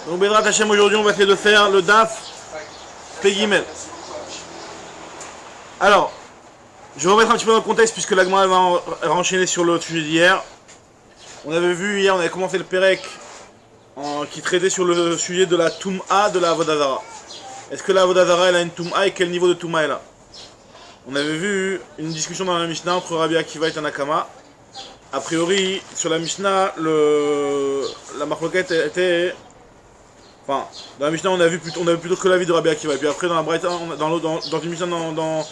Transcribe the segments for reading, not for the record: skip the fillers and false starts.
Donc Bédrat Hachem, aujourd'hui on va essayer de faire le DAF Pegimel. Alors, je vais remettre un petit peu dans le contexte puisque l'Agma va enchaîner sur le sujet d'hier. On avait vu hier, on avait commencé le Perek qui traitait sur le sujet de la Toum'a de la Avodazara. Est-ce que la Avodazara elle a une Toum'a et quel niveau de Toum'a elle a? On avait vu une discussion dans la Mishnah entre Rabbi Akiva et Tanakama. A priori, sur la Mishnah, la marloquette était... Enfin, dans la Mishnah, on avait plutôt que l'avis de Rabbi Akiva. Et puis après, dans la Braïta, dans une Mishnah, dans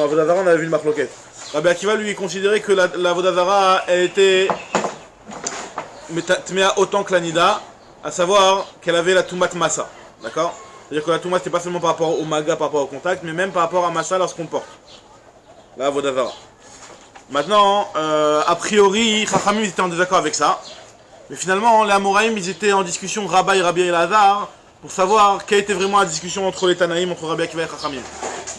la Vodazara, on avait vu une marloquette. Rabbi Akiva, lui, considérait que la Vodazara, elle était... Tmea autant que la Nida, à savoir qu'elle avait la Toumat Massa. D'accord? C'est-à-dire que la Toumat, c'était pas seulement par rapport au Maga, par rapport au contact, mais même par rapport à Massa lorsqu'on porte. La Vodazara. Maintenant, a priori, Chachamim étaient en désaccord avec ça. Mais finalement, les Amoraïm, ils étaient en discussion Rabba et Rabbi Elazar pour savoir quelle était vraiment la discussion entre les Tanaïm, entre Rabbi Akiva et Chachamim.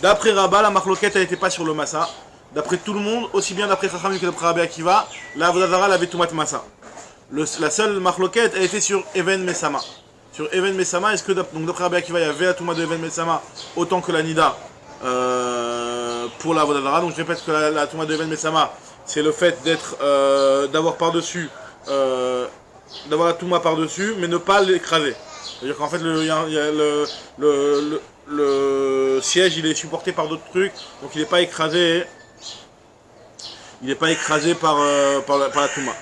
D'après Rabba, la marloquette, elle n'était pas sur le Massa. D'après tout le monde, aussi bien d'après Chachamim que d'après Rabbi Akiva, la Vodazara, elle avait Toumat Massa. La seule marloquette, elle était sur Even Mesama. Sur Even Mesama, est-ce que d'après Rabbi Akiva, il y avait la Toumat de Even Mesama autant que la Nida pour la Vodazara? Donc je répète que la Touma de Even Mesama, c'est le fait d'avoir par-dessus, d'avoir la Touma par-dessus, mais ne pas l'écraser. C'est-à-dire qu'en fait, le siège, il est supporté par d'autres trucs, donc il n'est pas écrasé. Il n'est pas écrasé par la Touma.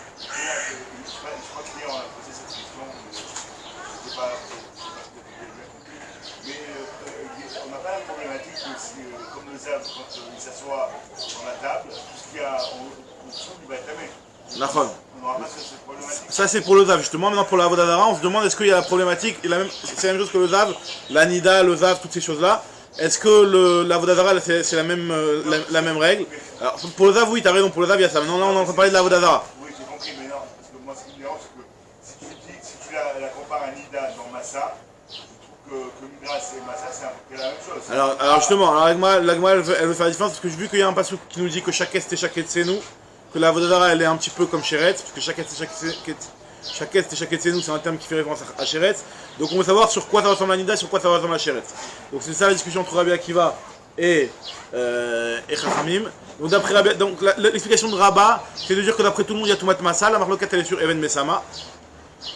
Ça c'est pour le Zav justement. Maintenant pour la Vodazara, on se demande est-ce qu'il y a la problématique, c'est la même chose que le Zav, la Nida, le Zav, toutes ces choses là. Est-ce que la Vodazara c'est la même règle? Alors pour le Zav, oui, tu as raison, pour le Zav il y a ça. Maintenant on est en train de parler de la Vodazara. Oui, j'ai compris, mais non, parce que moi ce qui me dérange c'est que si tu la compares à Nida dans Massa, je trouve que Midras et Massa c'est à peu près la même chose. Alors justement, l'Agma elle veut faire la différence parce que j'ai vu qu'il y a un passage qui nous dit que chaque est et chaque Etsenu, que la Vodazara elle est un petit peu comme Sheretz, parce que chaque est et chaque Etsenu c'est un terme qui fait référence à Sheretz. Donc on veut savoir sur quoi ça ressemble à Nida, sur quoi ça ressemble à Sheretz. Donc c'est ça la discussion entre Rabbi Akiva et Chachamim. Donc l'explication de Rabba, c'est de dire que d'après tout le monde il y a Toumat Massa, la marloquette elle est sur Even Mesama.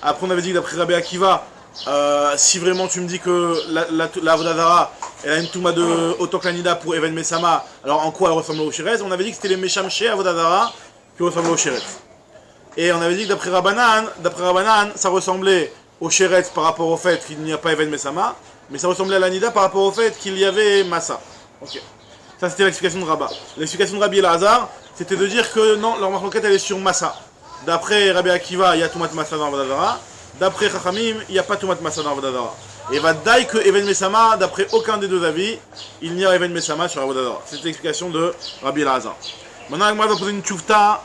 Après on avait dit que d'après Rabbi Akiva, si vraiment tu me dis que la Vodazara elle a une Touma de autant que la Nida pour Even Mesama, alors en quoi elle ressemble au Sheretz? On avait dit que c'était les Meshamché à Vodazara qui ressemblent au Sheretz. Et on avait dit que d'après Rabbanan, ça ressemblait au Sheretz par rapport au fait qu'il n'y a pas Even Mesama, mais ça ressemblait à la Nida par rapport au fait qu'il y avait Massa. Ok. Ça c'était l'explication de Rabba. L'explication de Rabbi Elazar, c'était de dire que non, leur marloquette elle est sur Massa. D'après Rabbi Akiva, il y a Toumat Massa dans la Vodazara. D'après Chachamim, il n'y a pas Toumat Massa dans la Vodazara. Et va daï que Even Mesama, d'après aucun des deux avis, il n'y a Even Mesama sur la Vodazara. C'est l'explication de Rabbi Elazar. Maintenant, moi, je vais poser une tchoufta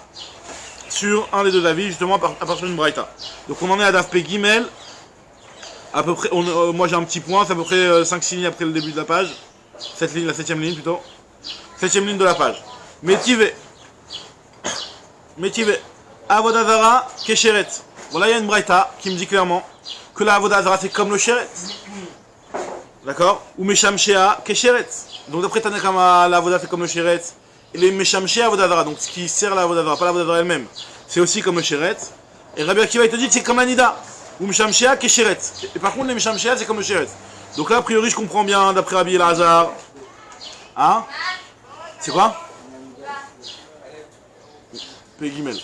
sur un des deux avis, justement à partir d'une braïta. Donc on en est à Daf Pegimel. À peu près, moi j'ai un petit point, c'est à peu près 5-6 lignes après le début de la page. La 7ème ligne plutôt. 7ème ligne de la page. Métivé. Avodazara Kesheret. Voilà, il y a une braïta qui me dit clairement que la Avodazara c'est comme le Sheret. D'accord? Ou Meshamshea Kesheret. Donc d'après Tanakama, la Avodazara c'est comme le Sheret. Et les Meshamshea Avodazara, donc ce qui sert la Avodazara, pas la Avodazara elle-même, c'est aussi comme le Sheret. Et Rabbi Akiva il te dit que c'est comme la Nida. Ou Meshamshea Kesheret. Et par contre les Meshamshea c'est comme le Sheret. Donc là a priori je comprends bien d'après Rabbi Elazar. Hein? C'est quoi? Pegimel.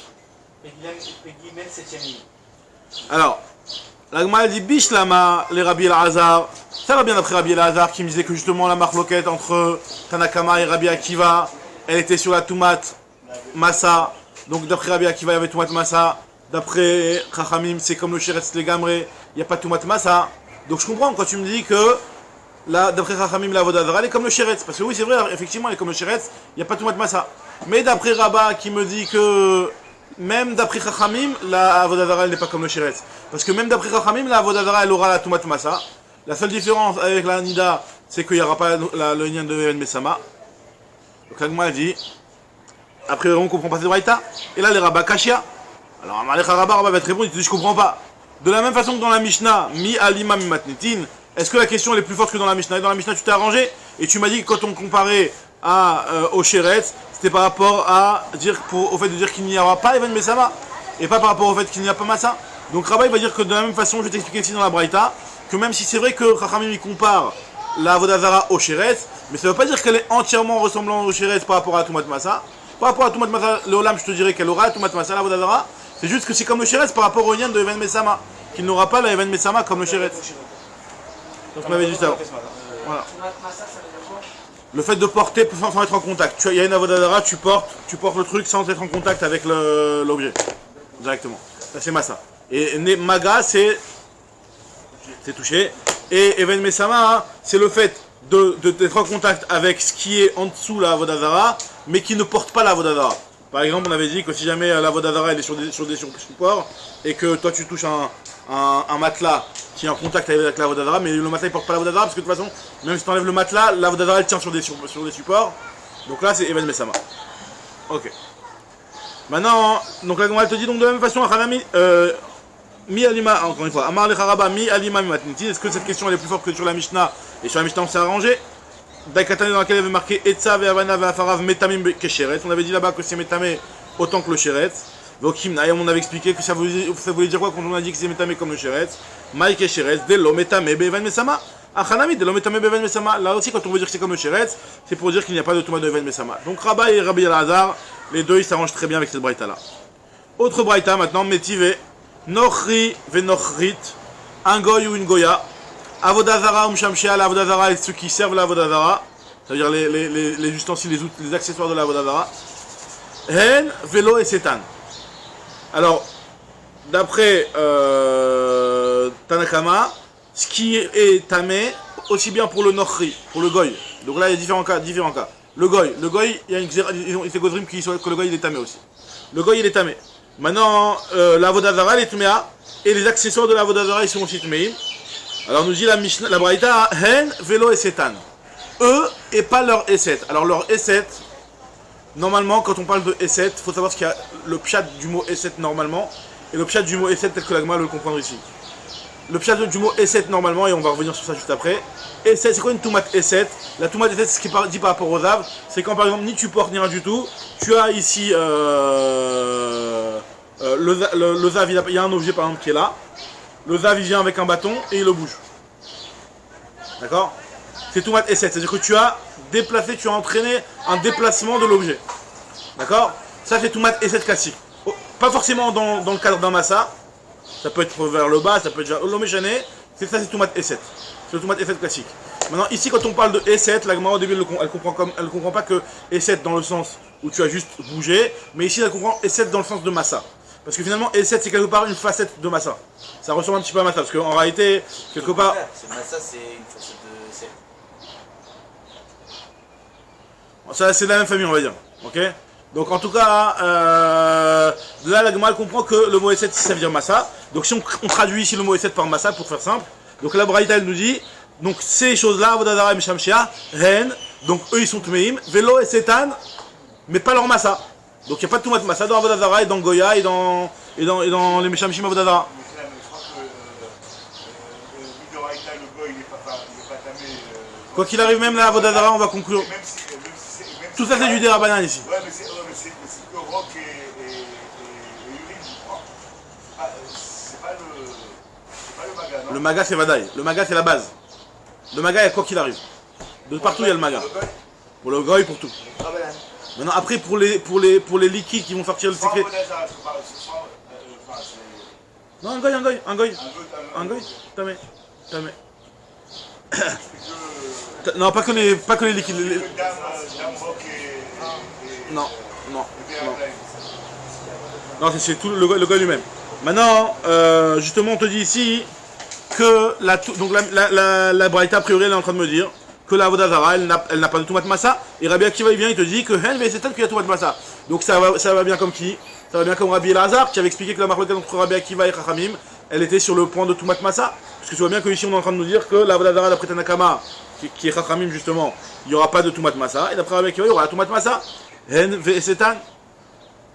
Pegimel 7ème ligne. Alors, l'Agma dit Bishlama, les Rabbi Elazar. Ça va bien d'après Rabbi Elazar qui me disait que justement la marloquette entre Tanakama et Rabbi Akiva, elle était sur la Toumat Massa. Donc d'après Rabbi Akiva, il y avait Toumat Massa. D'après Chachamim, c'est comme le Sheretz les Gamré, il n'y a pas Toumat Massa. Donc je comprends quand tu me dis que d'après Chachamim, la Vodazara, elle est comme le Sheretz. Parce que oui, c'est vrai, effectivement, elle est comme le Sheretz, il n'y a pas Toumat Massa. Mais d'après Rabba qui me dit que même d'après Chachamim, la Vodazara elle n'est pas comme le Sheretz. Parce que même d'après Chachamim, la Vodazara elle aura la Toumat Massa. La seule différence avec la Nida, c'est qu'il n'y aura pas le lien de Even Mesama. Donc l'Agma dit, après on ne comprend pas cette braïta. Et là les Rabba Kashia. Alors Amalek Rabba va te répondre, il te dit je comprends pas. De la même façon que dans la Mishnah, mi alima mi matnitin, est-ce que la question elle est plus forte que dans la Mishnah? Et dans la Mishnah, tu t'es arrangé et tu m'as dit que quand on comparait au Sheretz, c'était par rapport au fait de dire qu'il n'y aura pas Even Mesama et pas par rapport au fait qu'il n'y a pas Massa. Donc Rabbi va dire que de la même façon, je vais t'expliquer ici dans la Braïta, que même si c'est vrai que Chachamim il compare la Avodazara au Sheretz, mais ça ne veut pas dire qu'elle est entièrement ressemblant au Sheretz par rapport à Tumat Massa. Par rapport à Tumat Massa, le Olam, je te dirais qu'elle aura Tumat Massa, la Avodazara. C'est juste que c'est comme le Sheretz par rapport au lien de Even Mesama, qu'il n'aura pas la Even Mesama comme le Sheretz. Donc on avait dit ça. Voilà. Le fait de porter sans être en contact. Il y a une avodadara, tu portes le truc sans être en contact avec l'objet. Directement. Ça c'est Massa. Et Maga c'est touché. Et Even Mesama, hein, c'est le fait d'être en contact avec ce qui est en dessous la avodadara, mais qui ne porte pas la avodadara. Par exemple, on avait dit que si jamais la avodadara elle est sur des supports, et que toi tu touches un matelas qui est en contact avec la avodadara, mais le matelas il porte pas la avodadara, parce que de toute façon, même si tu enlèves le matelas, la avodadara elle tient sur des supports. Donc là c'est Even Mesama. Ok. Maintenant, donc la Gemara te dit donc de la même façon, mi alima, encore une fois, Amar le Haraba, mi alima mi matnitin. Est-ce que cette question elle est plus forte que sur la Mishnah? Et sur la Mishnah on s'est arrangé. Daikatane dans laquelle il avait marqué Etza ve'avana ve'afarav metamim kesheretz. On avait dit là-bas que c'est metamé autant que le sheretz. Vokim on avait expliqué que ça voulait dire quoi quand on a dit que c'est metamé comme le sheretz. Maï kesheretz, delo metamé be'evan mesama. Achanami, delo metamé be'evan mesama. Là aussi, quand on veut dire que c'est comme le sheretz, c'est pour dire qu'il n'y a pas de touma de evan mesama. Donc Rabba et Rabbi Elazar, les deux ils s'arrangent très bien avec cette braïta là. Autre braïta maintenant, métivé. Nochri ve'nochrit. Un goy ou une goya. Avodazara umshamshia, la avodazara et ceux qui servent la avodazara, c'est-à-dire les ustensiles, les accessoires de la avodazara. Hen, vélo et setan. Alors, d'après Tanakama, ce qui est tamé, aussi bien pour le nochri, pour le goy. Donc là, il y a différents cas. Le goy, il y a une godrim qui dit que le goy il est tamé aussi. Le goy il est tamé. Maintenant, la avodazara elle est tméa, et les accessoires de la avodazara ils sont aussi tméim. Alors nous dit la Braïta, Hen, vélo et setan. Eux et pas leur Esset. Alors leur Esset, normalement quand on parle de Esset, il faut savoir qu'il y a le pshat du mot Esset normalement, et le pshat du mot Esset tel que la Gemara veut le comprendre ici. Le pshat du mot Esset normalement, et on va revenir sur ça juste après. Esset, c'est quoi une toumat Esset? La toumat Esset, c'est ce qui est dit par rapport aux Zav, c'est quand par exemple ni tu portes ni rien du tout, tu as ici le Zav, il y a un objet par exemple qui est là. Le Zav il vient avec un bâton et il le bouge. D'accord? C'est Toumat Esset, c'est-à-dire que tu as déplacé, tu as entraîné un déplacement de l'objet. D'accord? Ça c'est Toumat Esset classique. Pas forcément dans le cadre d'un Massa. Ça peut être vers le bas, ça peut être l'Oméchané. C'est ça, c'est Toumat Esset. C'est le Toumat Esset classique. Maintenant, ici quand on parle de Esset, la Gemara au début elle comprend pas que Esset dans le sens où tu as juste bougé, mais ici elle comprend Esset dans le sens de Massa. Parce que finalement, Esset c'est quelque part une facette de Massa. Ça ressemble un petit peu à Massa, parce qu'en réalité, quelque part... Massa c'est une facette de Esset. Ça c'est de la même famille on va dire. Ok? Donc en tout cas, là la Gemara comprend que le mot Esset ça veut dire Massa. Donc si on traduit ici le mot Esset par Massa pour faire simple, donc la Braïta elle nous dit, donc ces choses-là, Avodazara et Mishamshia, Ren, donc eux ils sont Tmeim, Vélo et Setan, mais pas leur Massa. Donc il n'y a pas de Toumat Massa dans Avodazara et dans Goya et dans les Meshamshim Avodazara. Je crois que Midoraïta, le goy, il n'est pas tamé. Quoi qu'il arrive, même la Avodazara, on va conclure. Même si Tout ça c'est du Derabanan ici. Ouais, mais c'est que Rock et Urine, je crois. C'est pas le Maga, non? Le Maga c'est Vadaï. Le Maga c'est la base. Le Maga il y a quoi qu'il arrive. De partout il y a le Maga. Pour le Goy, pour tout. Maintenant après pour les liquides qui vont sortir le secret. Non, un goy. Tamé. Non, pas que les liquides. Non. Non, c'est tout le goy lui-même. Maintenant, justement, on te dit ici que la Braïta, a priori, elle est en train de me dire que la Avodazara, elle n'a pas de Toumat Massa. Et Rabbi Akiva, il vient, il te dit que Hen, c'est peut-être qu'il y a Toumat Massa. Donc ça va bien comme qui? Ça va bien comme Rabbi Elazar, qui avait expliqué que la marque entre Rabbi Akiva et Chachamim, elle était sur le point de Toumat Massa. Parce que tu vois bien qu'ici, on est en train de nous dire que la Avodazara, d'après Tanakama, qui est Chachamim justement, il n'y aura pas de Toumat Massa. Et d'après Rabbi Akiva, il y aura la Toumat Massa. Hen, Setan.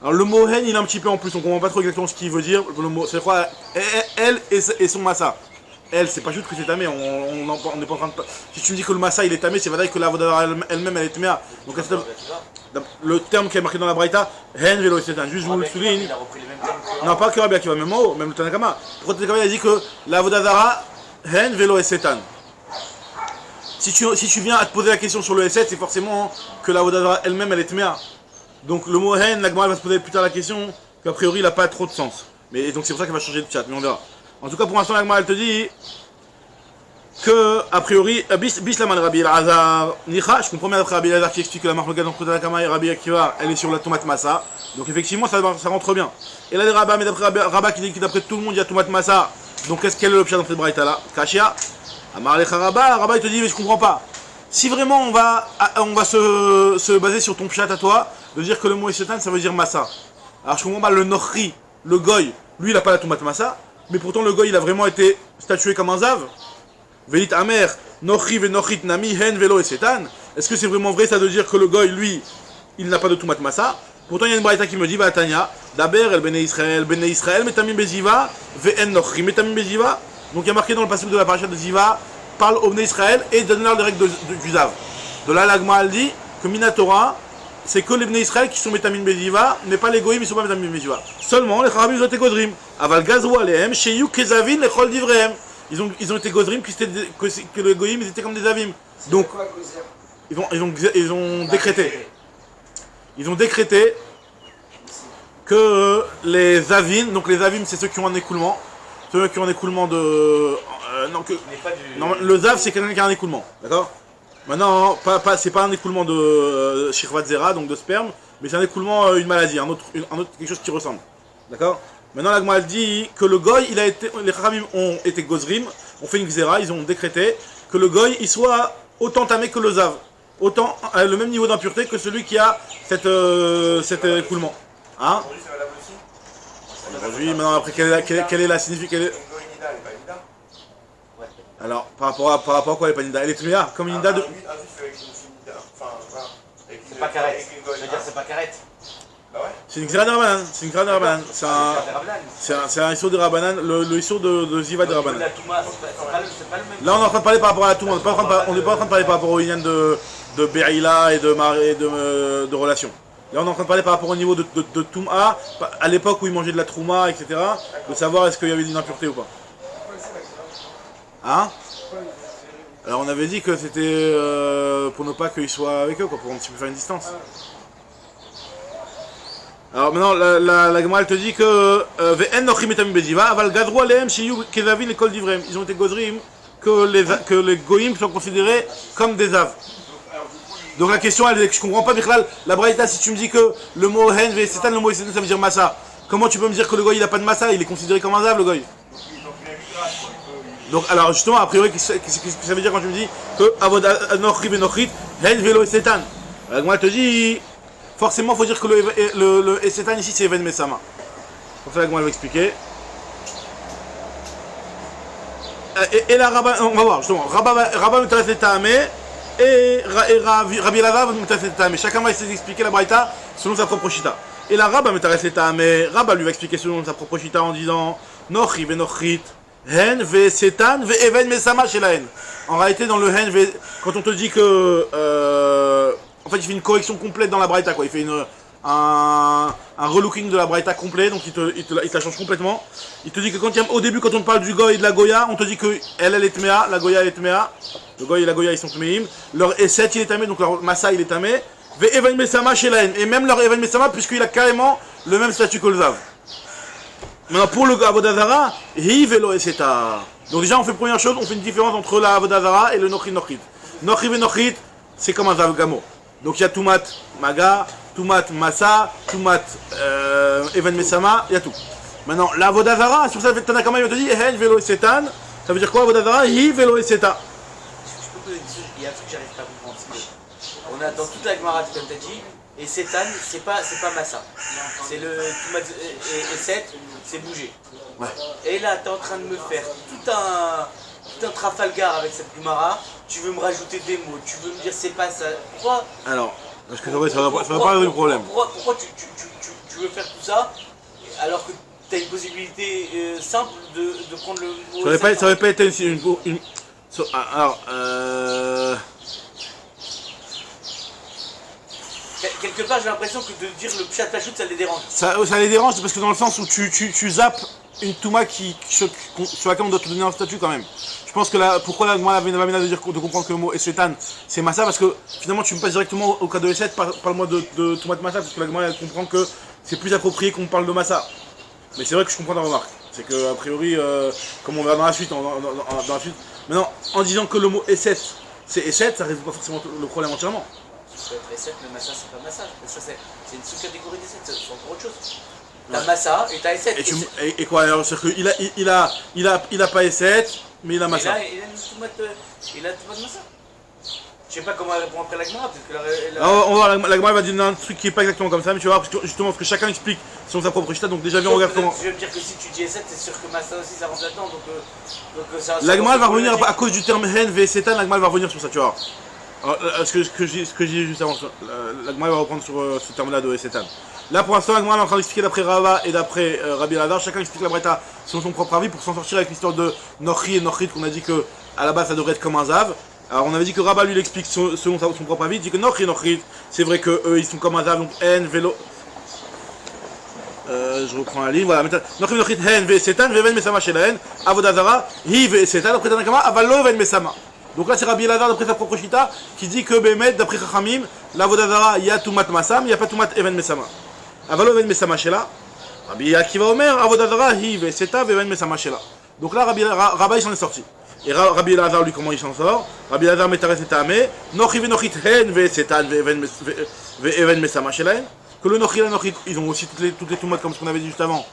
Alors le mot hen il est un petit peu en plus, on comprend pas trop exactement ce qu'il veut dire. Le mot, c'est quoi? Elle et son massa. Elle, c'est pas juste que c'est tamé, on n'est pas en train de... Si tu me dis que le massa il est tamé, c'est vrai que la vodavara elle-même elle est taméa. Donc le terme qui est marqué dans la braïta, hen velo esetan, juste je vous le souligne. Il a repris les mêmes termes que Non, pas que Rabbi Akiva, même en haut, même le Tanakama. Pourquoi le Tanakama il a dit que la vodavara, hen velo esetan. Si tu viens à te poser la question sur le S7, c'est forcément que la vodavara elle-même elle est taméa. Donc le mot hen, la Gemara va se poser plus tard la question, qu'a priori il n'a pas trop de sens. Mais donc c'est pour ça qu'elle va changer de chat, mais on verra. En tout cas pour l'instant la Gemara elle te dit que a priori, Bislaman Rabbi El-Azhar Nicha, je comprends bien d'après Rabbi El-Azhar qui explique que la marque entre Tanakama et Rabbi Akiva elle est sur la tomate massa. Donc effectivement ça rentre bien. Et là les Rabbah, mais d'après Rabbah qui dit que d'après tout le monde il y a tomate massa. Donc quel est le pshat dans cette braïta là? Kashia, Amar Lecha Rabbah, Rabbah il te dit mais je comprends pas. Si vraiment on va se baser sur ton pshat à toi, de dire que le mot Esetan ça veut dire massa. Alors je comprends pas le Nochri, le Goy, lui il a pas la tomate massa, mais pourtant le Goy il a vraiment été statué comme un zav. Velit Amer, Nochri ve Nochrit Nami Hen Velo Esetan. Est-ce que c'est vraiment vrai ça de dire que le Goy lui il n'a pas de tomate massa? Pourtant il y a une braïta qui me dit, Tanya, Daber el Bene Israël, Metamim Beziva, Ve'en Nochri, Metamim Beziva. Donc il y a marqué dans le passage de la paracha de Ziva, parle au Bene Israël et donne-leur les règles du Zav. De là, l'Agma elle dit que Minatora, c'est que les Bene Israël qui sont Metamim Beziva, mais pas les Goïm, ils sont pas Metamim Beziva. Seulement, les Charabim, ils ont été Godrim. Aval Gazou Alehem, Sheyu Kezavin, les Chol Divrehem. Ils ont été Godrim, que les Goïm, ils étaient comme des Avim. Donc, ils ont décrété. Ils ont décrété que les Avim, donc les Avim, c'est ceux qui ont un écoulement. Ceux qui ont un écoulement de. Non, le Zav, c'est quelqu'un qui a un écoulement. D'accord? Maintenant, c'est pas un écoulement de Shirvat Zera, donc de sperme, mais c'est un écoulement, une maladie, un autre, quelque chose qui ressemble. D'accord? Maintenant, la Gemara dit que le Goy, les Chachamim ont été Gozrim, ont fait une Xéra, ils ont décrété que le Goy, il soit autant tamé que le Zav. Autant, à le même niveau d'impureté que celui qui a cet écoulement. Hein? Aujourd'hui, maintenant, après, quelle est la signification? Alors, par rapport à quoi les Panida? Elle est Tmea, comme une Nida de... c'est pas carré. Je veux dire, c'est pas carré. C'est une Xéra de Rabbanan, c'est une Xéra de Rabbanan. C'est un Issur de Rabbanan, le Issur de Ziva de Rabbanan. Là, on est en train de parler par rapport à la Touma, on n'est pas en train de parler par rapport au Inyan de Be'ila et de relations. Là, on est en train de parler par rapport au niveau de Touma, à l'époque où ils mangeaient de la Trouma, etc. De savoir est-ce qu'il y avait une impureté ou pas. Hein? Alors on avait dit que c'était pour ne pas qu'ils soient avec eux, quoi, pour un petit peu faire une distance. Alors maintenant la Gemara elle te dit que ils ont été gozrim que les goïm sont considérés comme des aves. Donc la question elle est que je comprends pas Bichlal, la braïta si tu me dis que le mot hen ve'setan, le mot esetan ça veut dire massa. Comment tu peux me dire que le goy il a pas de massa, il est considéré comme un ave le goy? Donc alors justement a priori qu'est-ce que ça veut dire quand tu me dis que avod nochri venochrit hen velo esetan? La Gemara te dit forcément, il faut dire que le Esetan ici, c'est Even Mesama. Pour ça, la Gemara va expliquer. Et la Rabba, on va voir, justement. Rabba m'intéresse les Tahamé et Rabbi Elazar m'intéresse les Tahamé. Chacun va essayer d'expliquer la Braïta selon sa propre Shita. Et la Rabba m'intéresse les Tahamé. Rabba lui va expliquer selon sa propre Shita en disant Nochri venochrit, Hen ve'Esetan ve'Even Mesama chez la Hen. En réalité, dans le Hen, quand on te dit que. En fait, il fait une correction complète dans la Braïta, quoi. Il fait un relooking de la Braïta complet, donc il te la change complètement. Il te dit que au début, quand on te parle du Goy et de la Goya, on te dit que elle est Tmea, la Goya elle est Tmea. Le Goy et la Goya ils sont Tmeim. Leur E7 il est Tamé, donc leur Massa il est Tamé. Ve Even Mesama chez la haine. Et même leur Even Mesama, puisqu'il a carrément le même statut que le Zav. Maintenant, pour le Avodazara, Hi Velo Eseta. Donc déjà, on fait première chose, on fait une différence entre la Avodazara et le Nochri Nochrit. Nochri Venochrit, c'est comme un Zav Gamo. Donc il y a Toumat Maga, Toumat Massa, Toumat Even Mesama, il y a tout. Maintenant, la Vodazara, sur ça, Tanakama il te dit Hen Velo Esetan, ça veut dire quoi Vodazara? Hi Velo Eseta. Je peux poser une question, il y a un truc que j'arrive pas à comprendre. On a dans toute la Gemara, comme tu as dit, et Setan, c'est pas Massa. C'est le Toumat et 7, c'est bougé. Ouais. Et là, tu es en train de me faire tout un Trafalgar avec cette Gemara. Tu veux me rajouter des mots, tu veux me dire c'est pas ça. Pourquoi? Alors, parce que ça va pas résoudre le problème. Pourquoi tu tu veux faire tout ça, alors que tu as une possibilité simple de prendre le mot Ça aurait pas été alors, quelque part, j'ai l'impression que de dire le pshat pachout, ça les dérange. ça les dérange parce que dans le sens où tu zappes une Touma sur laquelle on doit te donner un statut quand même. Je pense que là, pourquoi la Gemara avait de comprendre que le mot Esetan c'est Massa, parce que finalement tu me passes directement au cas de Eset, parle-moi de Touma de Massa, parce que la Gemara elle comprend que c'est plus approprié qu'on parle de Massa. Mais c'est vrai que je comprends ta remarque. C'est que a priori, comme on verra dans la suite, dans la suite. Maintenant, en disant que le mot Eset c'est Eset, ça résout pas forcément le problème entièrement. Ça peut être Eset, mais Massa c'est pas Massa. Ça c'est une sous-catégorie d'Eset, c'est encore autre chose. T'as Massa et t'as Eset. Et quoi alors? C'est-à-dire qu'il a pas Eset, mais il a Massa. Il a une tomate Massa. Je sais pas comment elle répond après la Gemara, peut-être que on va voir, la Gemara va dire un truc qui est pas exactement comme ça, mais tu vas voir, parce que, justement, parce que chacun explique selon sa propre chita, donc déjà viens on regarde comment. Je veux dire que si tu dis Eset, c'est sûr que Massa aussi ça rentre là-dedans, donc ça. La Gemara va revenir à cause du terme Hen, V, Setan, la Gemara va revenir sur ça, tu vois. Alors, ce que je dis juste avant, la Gemara va reprendre sur ce terme-là de Setan. Là pour l'instant, la Gemara est en train d'expliquer d'après Rava et d'après Rabbi Elazar, chacun explique la Breta selon son propre avis pour s'en sortir avec l'histoire de Nochri et Nochrit qu'on a dit que à la base ça devrait être comme un Zav. Alors on avait dit que Rabat lui l'explique selon son propre avis, il dit que Nochri et Nochrit, c'est vrai que eux ils sont comme un Zav, donc N, Vélo. Je reprends la ligne, voilà. Nochri et Nochrit, N, V, Setan, Veven, Mesama chez la N, Avodazara, Hi, V, Setan, après Tanakama, Avalo, Veven, Mesama. Donc là c'est Rabbi Elazar d'après sa propre chita qui dit que Bémet, d'après Chachamim, l'Avodazara, il y a Tumat Masam, il n'y a pas Tumat Even Mesama. Avalo, Veven, Mesama chez la. Rabbi Akiva Omer, Avodazara, Hi, V, Setan, Veven, Mesama chez la. Donc là Rabbi il s'en est sorti. Et Rabbi Elazar lui comment il s'en sort? Rabbi Elazar metares et tamé, nochi venochit hen ve setan ve even mesama shelaen. Que le nochi et la nochit, ils ont aussi toutes les tomates comme ce qu'on avait dit juste avant,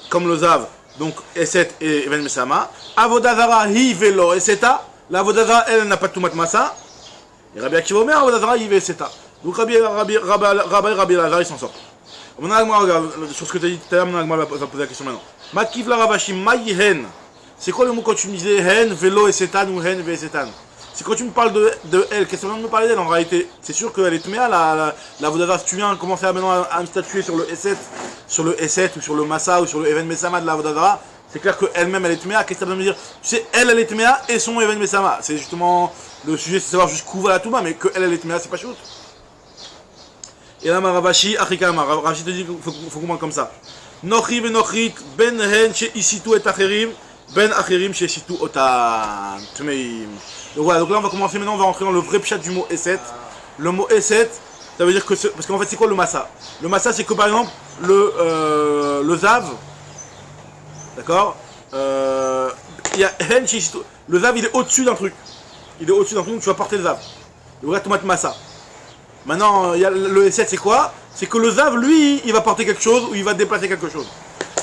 comme le zav, donc eset et even mesama. Avodazara hi velo eseta, la avodazara elle n'a pas de tomat massa. Et Rabbi Akiva Omer, avodazara hi ve eseta. Donc Rabbi Elazar il s'en sort. Maintenant regarde sur ce que tu as dit tout à l'heure, maintenant va poser la question maintenant. Matkif la ravashi mayi hen. C'est quoi le mot quand tu me disais hen, vélo et setan ou hen, ve et setan? C'est quand tu me parles de elle, qu'est-ce que tu veux me parler d'elle en réalité? C'est sûr qu'elle est tméa, la Vodazara, si tu viens commencer maintenant à me statuer sur le Eset ou sur le Massa ou sur le Even Mesama de la Vodazara, c'est clair qu'elle-même elle est tméa, qu'est-ce que ça veut me dire? Tu sais, elle est tméa et son Even Mesama. C'est justement le sujet, c'est savoir jusqu'où va la Touma, mais qu'elle est tméa, c'est pas chose. Et là, Ravashi, Achikama, Ravashi te dit qu'il faut comprendre comme ça. Nochi ve nochit, ben hen, chez isitu et acherim. Ben Acherim chez Situ Otan Tmeim. Donc voilà, donc là on va commencer maintenant, on va rentrer dans le vrai pshat du mot Eset. Le mot Eset, ça veut dire que parce qu'en fait c'est quoi le Massa? Le Massa c'est que par exemple le Zav, d'accord, il y a Hen chez Situ. Le Zav il est au-dessus d'un truc. Il est au-dessus d'un truc donc tu vas porter le Zav. Et voilà tomate Massa. Maintenant il y a le Eset c'est quoi? C'est que le Zav lui il va porter quelque chose ou il va déplacer quelque chose.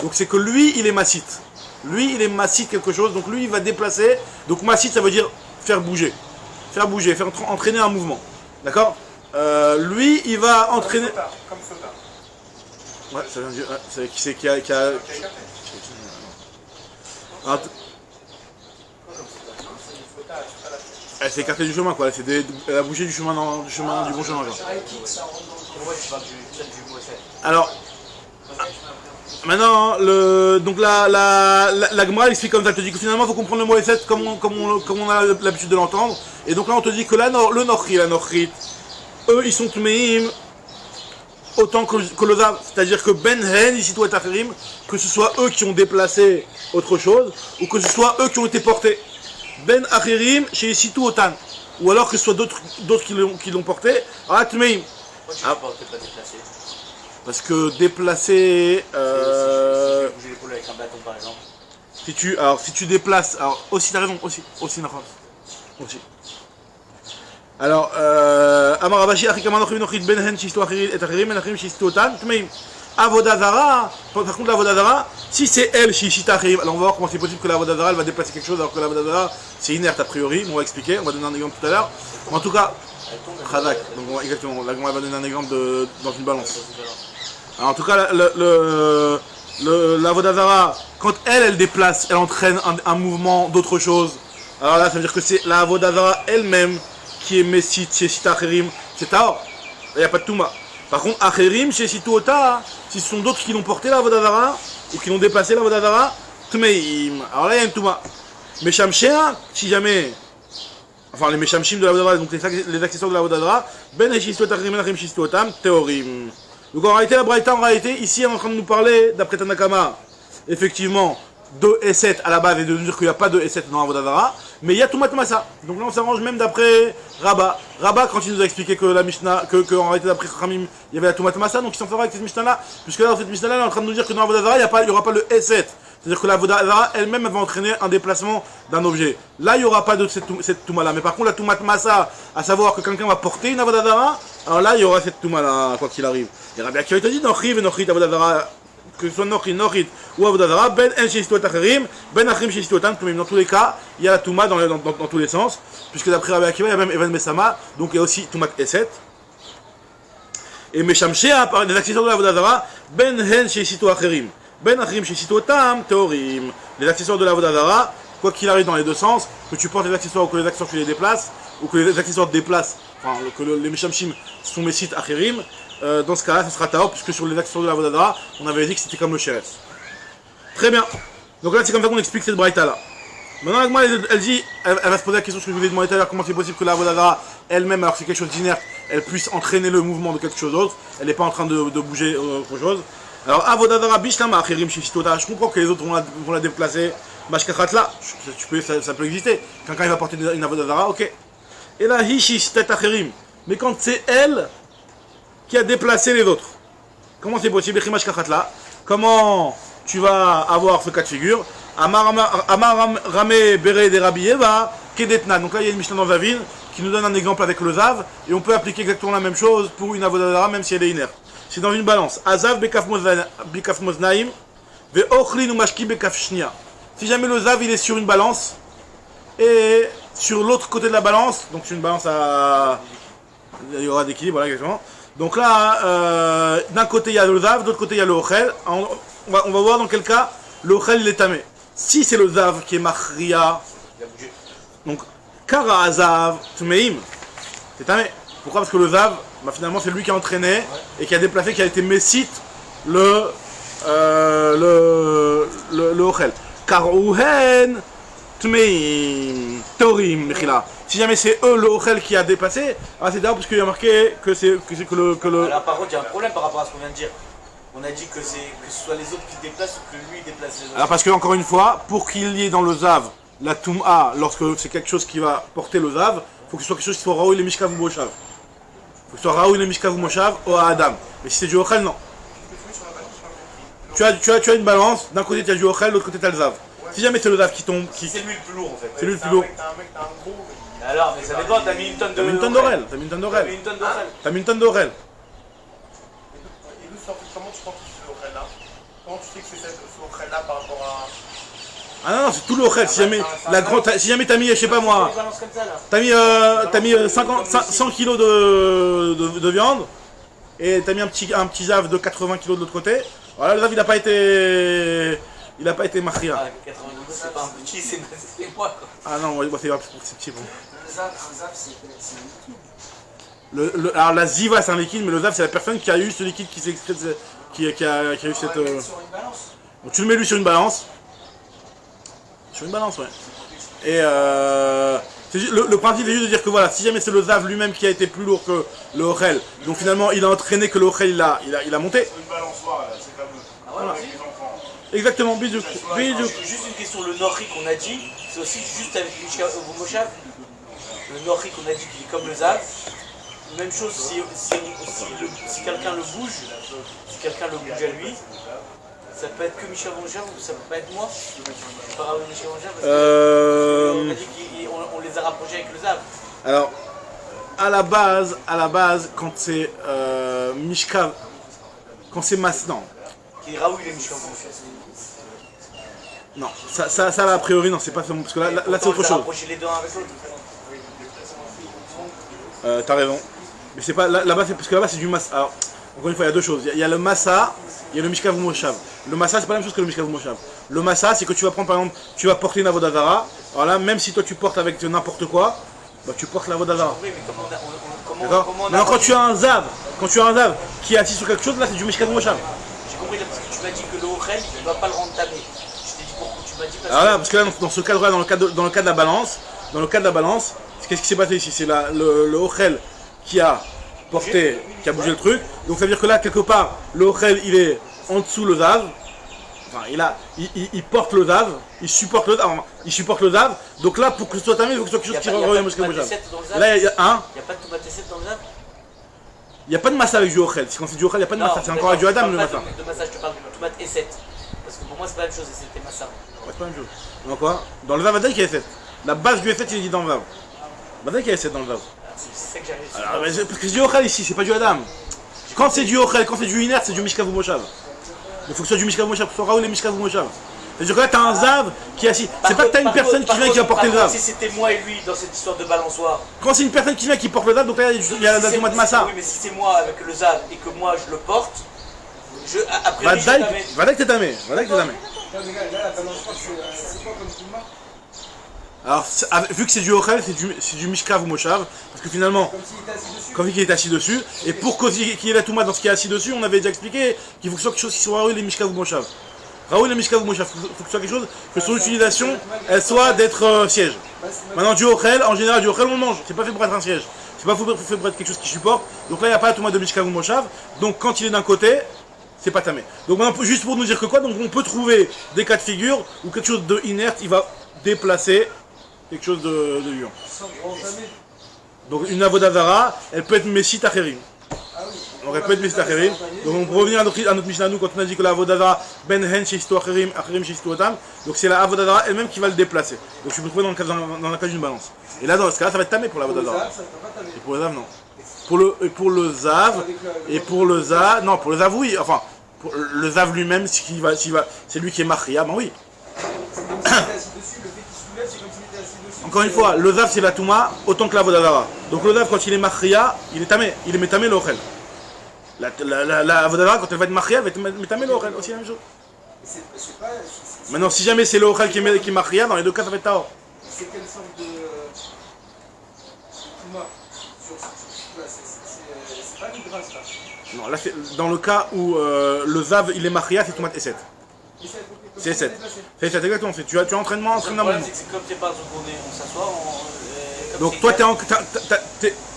Donc c'est que lui il est massite. Lui, il est massite quelque chose, donc lui, il va déplacer. Donc massite, ça veut dire faire bouger. Faire bouger, faire entraîner un mouvement. D'accord? Lui, il va entraîner... Comme Soda. Ouais, ça vient de dire... c'est qui c'est qui a... Elle s'est écartée du chemin, quoi. Elle a bougé du chemin, du bon chemin. Genre. Alors... Maintenant, donc la Gemara explique comme ça, elle te dit que finalement il faut comprendre le mot Eset comme on a l'habitude de l'entendre. Et donc là on te dit que le Nochri, la Nochrit, eux ils sont Tmeim autant que le Zav. C'est-à-dire que Ben Hen, ici tout est Acherim, que ce soit eux qui ont déplacé autre chose, ou que ce soit eux qui ont été portés. Ben Acherim chez Isitu Otan. Ou alors que ce soit d'autres qui l'ont porté. Ah Tmeim. Pourquoi tu ne pas déplacer? Parce que déplacer... bouger l'épaule avec un bâton par exemple. Si tu déplaces... Alors aussi, t'as raison, aussi Nachos. Aussi. Alors, Amaravashi, Achikamanochin, Nochit, Benhen, Shisto, Achirit, et Achirim, Menachim, Shisto, Otan, Tmeim. Avodazara, par contre la Avodazara, si c'est elle, Shishita, Achirim, alors on va voir comment c'est possible que la Avodazara elle va déplacer quelque chose alors que la Avodazara c'est inerte a priori, on va expliquer, on va donner un exemple tout à l'heure. En tout cas, Khadak, donc exactement, là on va donner un exemple dans une balance. Alors, en tout cas, la Vodazara, quand elle déplace, elle entraîne un mouvement d'autre chose. Alors là, ça veut dire que c'est la Vodazara elle-même qui est Messit, chez Sita Acherim, c'est Taor. Il n'y a pas de Touma. Par contre, Acherim, chez Situota, si ce sont d'autres qui l'ont porté la Vodazara, ou qui l'ont déplacé la Vodazara, Tmeim. Alors là, il y a une Touma. Meshamshea, si jamais. Enfin, les Meshamshim de la Vodazara, donc les accessoires de la Vodazara, Ben Eshistuot Acherim, Ben Acherim Shistuotam, Théorim. Donc en réalité, la Braïta, en réalité, ici, elle est en train de nous parler, d'après Tanakama, effectivement, de S7 à la base, et de nous dire qu'il n'y a pas de S7 dans la Vodazara, mais il y a Toumat Massa. Donc là, on s'arrange même d'après Rabat. Rabat, quand il nous a expliqué que la Mishnah, que en réalité, d'après Khamim, il y avait la Toumat Massa, donc il s'en fera avec cette Mishnah-là, puisque là, dans cette Mishnah-là, elle est en train de nous dire que dans la Vodazara, il n'y aura pas le S7. C'est-à-dire que la Vodazara elle-même elle va entraîner un déplacement d'un objet. Là, il n'y aura pas de cette Touma-là. Mais par contre, la Toumat Massa, à savoir que quelqu'un va porter une Vodazara, alors là, il y aura cette Touma-là, quoi qu'il arrive. Et Rabbi Akiva te dit, Nochri et Nochrit Vodazara, que ce soit Nochri, Nochrit ou Vodazara, Ben En Shistuot Acherim, Ben Achrim Shistuotam, dans tous les cas, il y a la Touma dans tous les sens, puisque d'après Rabbi Akiva, il y a même Evan Mesama, donc il y a aussi Toumat Eset. Et Meshamshea, par les accessoires de la Vodazara, Ben En Shistuot Acherim. Ben Achrim Shishitotam, Théorim. Les accessoires de la Vodazara, quoi qu'il arrive dans les deux sens, que tu portes les accessoires ou que les accessoires tu les déplaces, ou que les accessoires te déplacent, enfin que les Meshamshim sont mes sites Acherim, dans ce cas-là, ça sera Taor, puisque sur les accessoires de la Vodazara, on avait dit que c'était comme le Sheretz. Très bien. Donc là, c'est comme ça qu'on explique cette Braïta là. Maintenant, Agma, elle dit, elle va se poser la question que je vous ai demandé tout à l'heure, comment c'est possible que la Vodazara elle-même, alors que c'est quelque chose d'inerte, elle puisse entraîner le mouvement de quelque chose d'autre, elle n'est pas en train de bouger autre chose. Alors, Avodadara Bishlama Acherim Shishitota, je comprends que les autres vont la déplacer. Mashkachatla, ça peut exister. Quelqu'un il va porter une Avodadara, ok. Et là, Hishishtet Acherim. Mais quand c'est elle qui a déplacé les autres, comment c'est possible? Mashkachatla, comment tu vas avoir ce cas de figure? Amar Rame Bere de Rabbi Eva, Kedetna. Donc là, il y a une Mishnah dans Zavin qui nous donne un exemple avec le Zav, et on peut appliquer exactement la même chose pour une Avodadara, même si elle est inerte. C'est dans une balance. Azav bekaf moznaim, ve ochlin ou mashki bekaf shnia. Si jamais le zav il est sur une balance, et sur l'autre côté de la balance, donc c'est une balance à. Il y aura d'équilibre, voilà exactement. Donc là, d'un côté il y a le zav, de l'autre côté il y a le ochel. On va voir dans quel cas le ochel il est tamé. Si c'est le zav qui est machria, donc kara azav tmeim, c'est tamé. Pourquoi? Parce que le zav, bah finalement c'est lui qui a entraîné et qui a déplacé, qui a été messite le ochel. Karouhen tmeim torim mechila. Si jamais c'est eux le ochel qui a déplacé, ah c'est d'abord parce qu'il y a marqué que c'est que le. Alors par contre il y a un problème par rapport à ce qu'on vient de dire. On a dit que ce soit les autres qui déplacent ou que lui déplace les autres. Alors parce que encore une fois, pour qu'il y ait dans le zav la touma, lorsque c'est quelque chose qui va porter le zav, il faut que ce soit quelque chose qui soit raoul et mishkav ou moshav. Il faut que ce soit Raoul et Mishkav ou Moshav ou à Adam. Mais si c'est du Ochel, non. Tu as une balance, d'un côté tu as du Ochel, de l'autre côté tu as le Zav. Si jamais c'est le Zav qui tombe. C'est lui le plus lourd en fait. C'est lui le plus lourd. Alors, mais ça dépend, t'as mis une tonne de. T'as mis une tonne d'Orel. T'as mis une tonne d'Orel. T'as mis une tonne d'Orel. Comment tu penses que c'est ce Ochel là? Comment tu sais que c'est ce Ochel là par rapport à. Ah non, c'est tout le Ochel. Si jamais t'as mis, je sais pas moi, t'as mis 100 kilos de viande et t'as mis un petit Zav de 80 kilos de l'autre côté. Voilà, le Zav il n'a pas été machria. Ah, 80 kilos, c'est pas un petit, c'est moi quoi. Ah non, moi c'est petit. Bon. Un Zav c'est un liquide. Alors la Ziva c'est un liquide, mais le Zav c'est la personne qui a eu ce liquide qui s'extrait, qui a eu cette. Sur une balance. Donc tu le mets lui sur une balance. Sur une balance, ouais. Et le principe est juste de dire que voilà, si jamais c'est le Zav lui-même qui a été plus lourd que le Ochel, donc finalement il a entraîné que le Ochel il a monté. Une balançoire, c'est comme Voilà. avec les enfants. Exactement, bidou. Juste une question, le Nochi qu'on a dit, c'est aussi juste avec le Moshav. Le Nochi qu'on a dit qu'il est comme le Zav. Même chose si quelqu'un le bouge, à lui. Ça peut être que Michel Bonjav ou ça peut pas être moi. Par rapport à Michel Bonjav parce que on a dit qu'on les a rapprochés avec le Zav. Alors, à la base, quand c'est Mishkav, quand c'est Masnan. Qui est Raoul et Michel Bonjav. Non, ça a priori non, c'est pas ça, parce que là c'est autre chose. Rapprocher les deux un avec l'autre. T'as raison. Mais c'est pas là-bas, parce que là-bas c'est du Massa. Alors, encore une fois, il y a deux choses. Il y a le Massa, il y a le Mishkav ou Moshav. Le Massa, c'est pas la même chose que le Mishkav ou Moshav. Le Massa, c'est que tu vas prendre par exemple, tu vas porter une Avodazara. Alors là, même si toi tu portes avec n'importe quoi, bah tu portes l'Avodazara. Oui, mais comme D'accord. comment on a Maintenant, quand rendu- tu as un zav, qui est assis sur quelque chose, là c'est du mishkav moshav. J'ai compris là, parce que tu m'as dit que le Ochel, il ne va pas le rendre tamé. Je t'ai dit pourquoi tu m'as dit parce Alors là, parce que là, dans ce cadre-là, dans le cas de la balance, qu'est-ce qui s'est passé ici? C'est le Ochel qui a porté, qui a bougé le truc. Donc ça veut dire que là, quelque part, le Ochel, il est en dessous le zav. Enfin, il porte le zav, il supporte le zav. Donc là, pour que ce soit tamé, il faut que ce soit quelque chose qui revienne au mishkav moshav. Là, il y a un. Il n'y a pas de tomate et 7 dans le zav? Il n'y a pas de massa avec du Ochel. Quand c'est du Ochel, il n'y a pas de massa. C'est encore avec du Adam le massa. De massa, je te parle de tomate et 7. Parce que pour moi, c'est pas la même chose, et c'était massa. Ouais, c'est pas la même chose. Dans quoi? Dans le Vav Adai, il y a 7. La base du F7, il est dit dans le Vav. Vav qu'il y a 7 dans le Vav. C'est ça que j'arrive. Alors, parce que c'est du Ochel ici, c'est pas du Adam. Quand c'est du Ochel, quand c'est du inerte, c'est du Mishkav ou Moshav. Il faut que ce soit du Mishkav ou Moshav, que ce soit Raoul et Mishkav ou Moshav. C'est-à-dire que là, t'as un Zav qui est assis. C'est pas que t'as une personne qui vient qui va porter le Zav. Si c'était moi et lui dans cette histoire de balançoire. Quand c'est une personne qui vient qui porte le Zav, donc là, il y a la tomate massa. Oui, mais si c'est moi avec le zav et que moi je le porte, après lui, je t'amène. Vadak t'es tamé. Vadak t'es tamé. Là, la balançoire, c'est quoi comme Touma? Alors, vu que c'est du Ochel, c'est du Mishkav ou Moshav. Parce que finalement, Comme s'il était assis dessus. comme il est assis dessus, et pour qu'il y ait la Touma dans ce qui est assis dessus, on avait déjà expliqué qu'il faut que ce soit quelque chose qui soit Raoul et Mishkav ou Moshav. Raoul et Mishkav ou Moshav, il faut que ce soit quelque chose que son utilisation, elle soit d'être siège. Maintenant, du Ochel, en général, du Ochel, on le mange. C'est pas fait pour être un siège. C'est pas fait pour être quelque chose qui supporte. Donc là, il n'y a pas la Touma de Mishkav ou Moshav. Donc quand il est d'un côté, c'est pas tamé. Donc maintenant, juste pour nous dire que quoi, donc on peut trouver des cas de figure où quelque chose de inerte, il va déplacer quelque chose de vivant. Sans entamer. Donc une avodazara, elle peut être messit acherim. Ah oui. Donc elle peut être messit acherim. Donc pour revenir à notre Mishnah, nous, quand on a dit que la avodazara ben hen sheistu acherim, acherim sheistu otam, donc c'est la avodazara elle-même qui va le déplacer. Donc je peux trouver dans le cas d'une balance. Et là, dans ce cas-là, ça va être tamé pour la Pour le avodazara. zav, ça ne peut pas tamer. Et pour le zav, non. Pour le zav, et pour le zav, non, pour le zav, oui. Enfin, pour le zav lui-même, c'est lui qui est mahria, ben oui. C'est comme s'il était assis dessus, le fait qu'il soulève, c'est comme s'il était assis dessus. Encore une fois, le zav c'est la touma autant que la vodazara. Donc le zav quand il est mahria, il est tamé, il est métamé l'ochel. La vodazara quand elle va être mahria, elle va être métamé l'ochel, aussi la même chose. C'est pas. Maintenant si jamais c'est l'ochel qui est mahria, dans les deux cas ça va être taor. C'est quelle sorte de. Touma sur là, c'est pas une grâce là. Non, là dans le cas où le zav il est mahria, c'est tomat et7. C'est 7. C'est 7 exactement, tu as entraînement, Le entraînement. problème, c'est que comme t'es pas un truc on s'assoit, Donc toi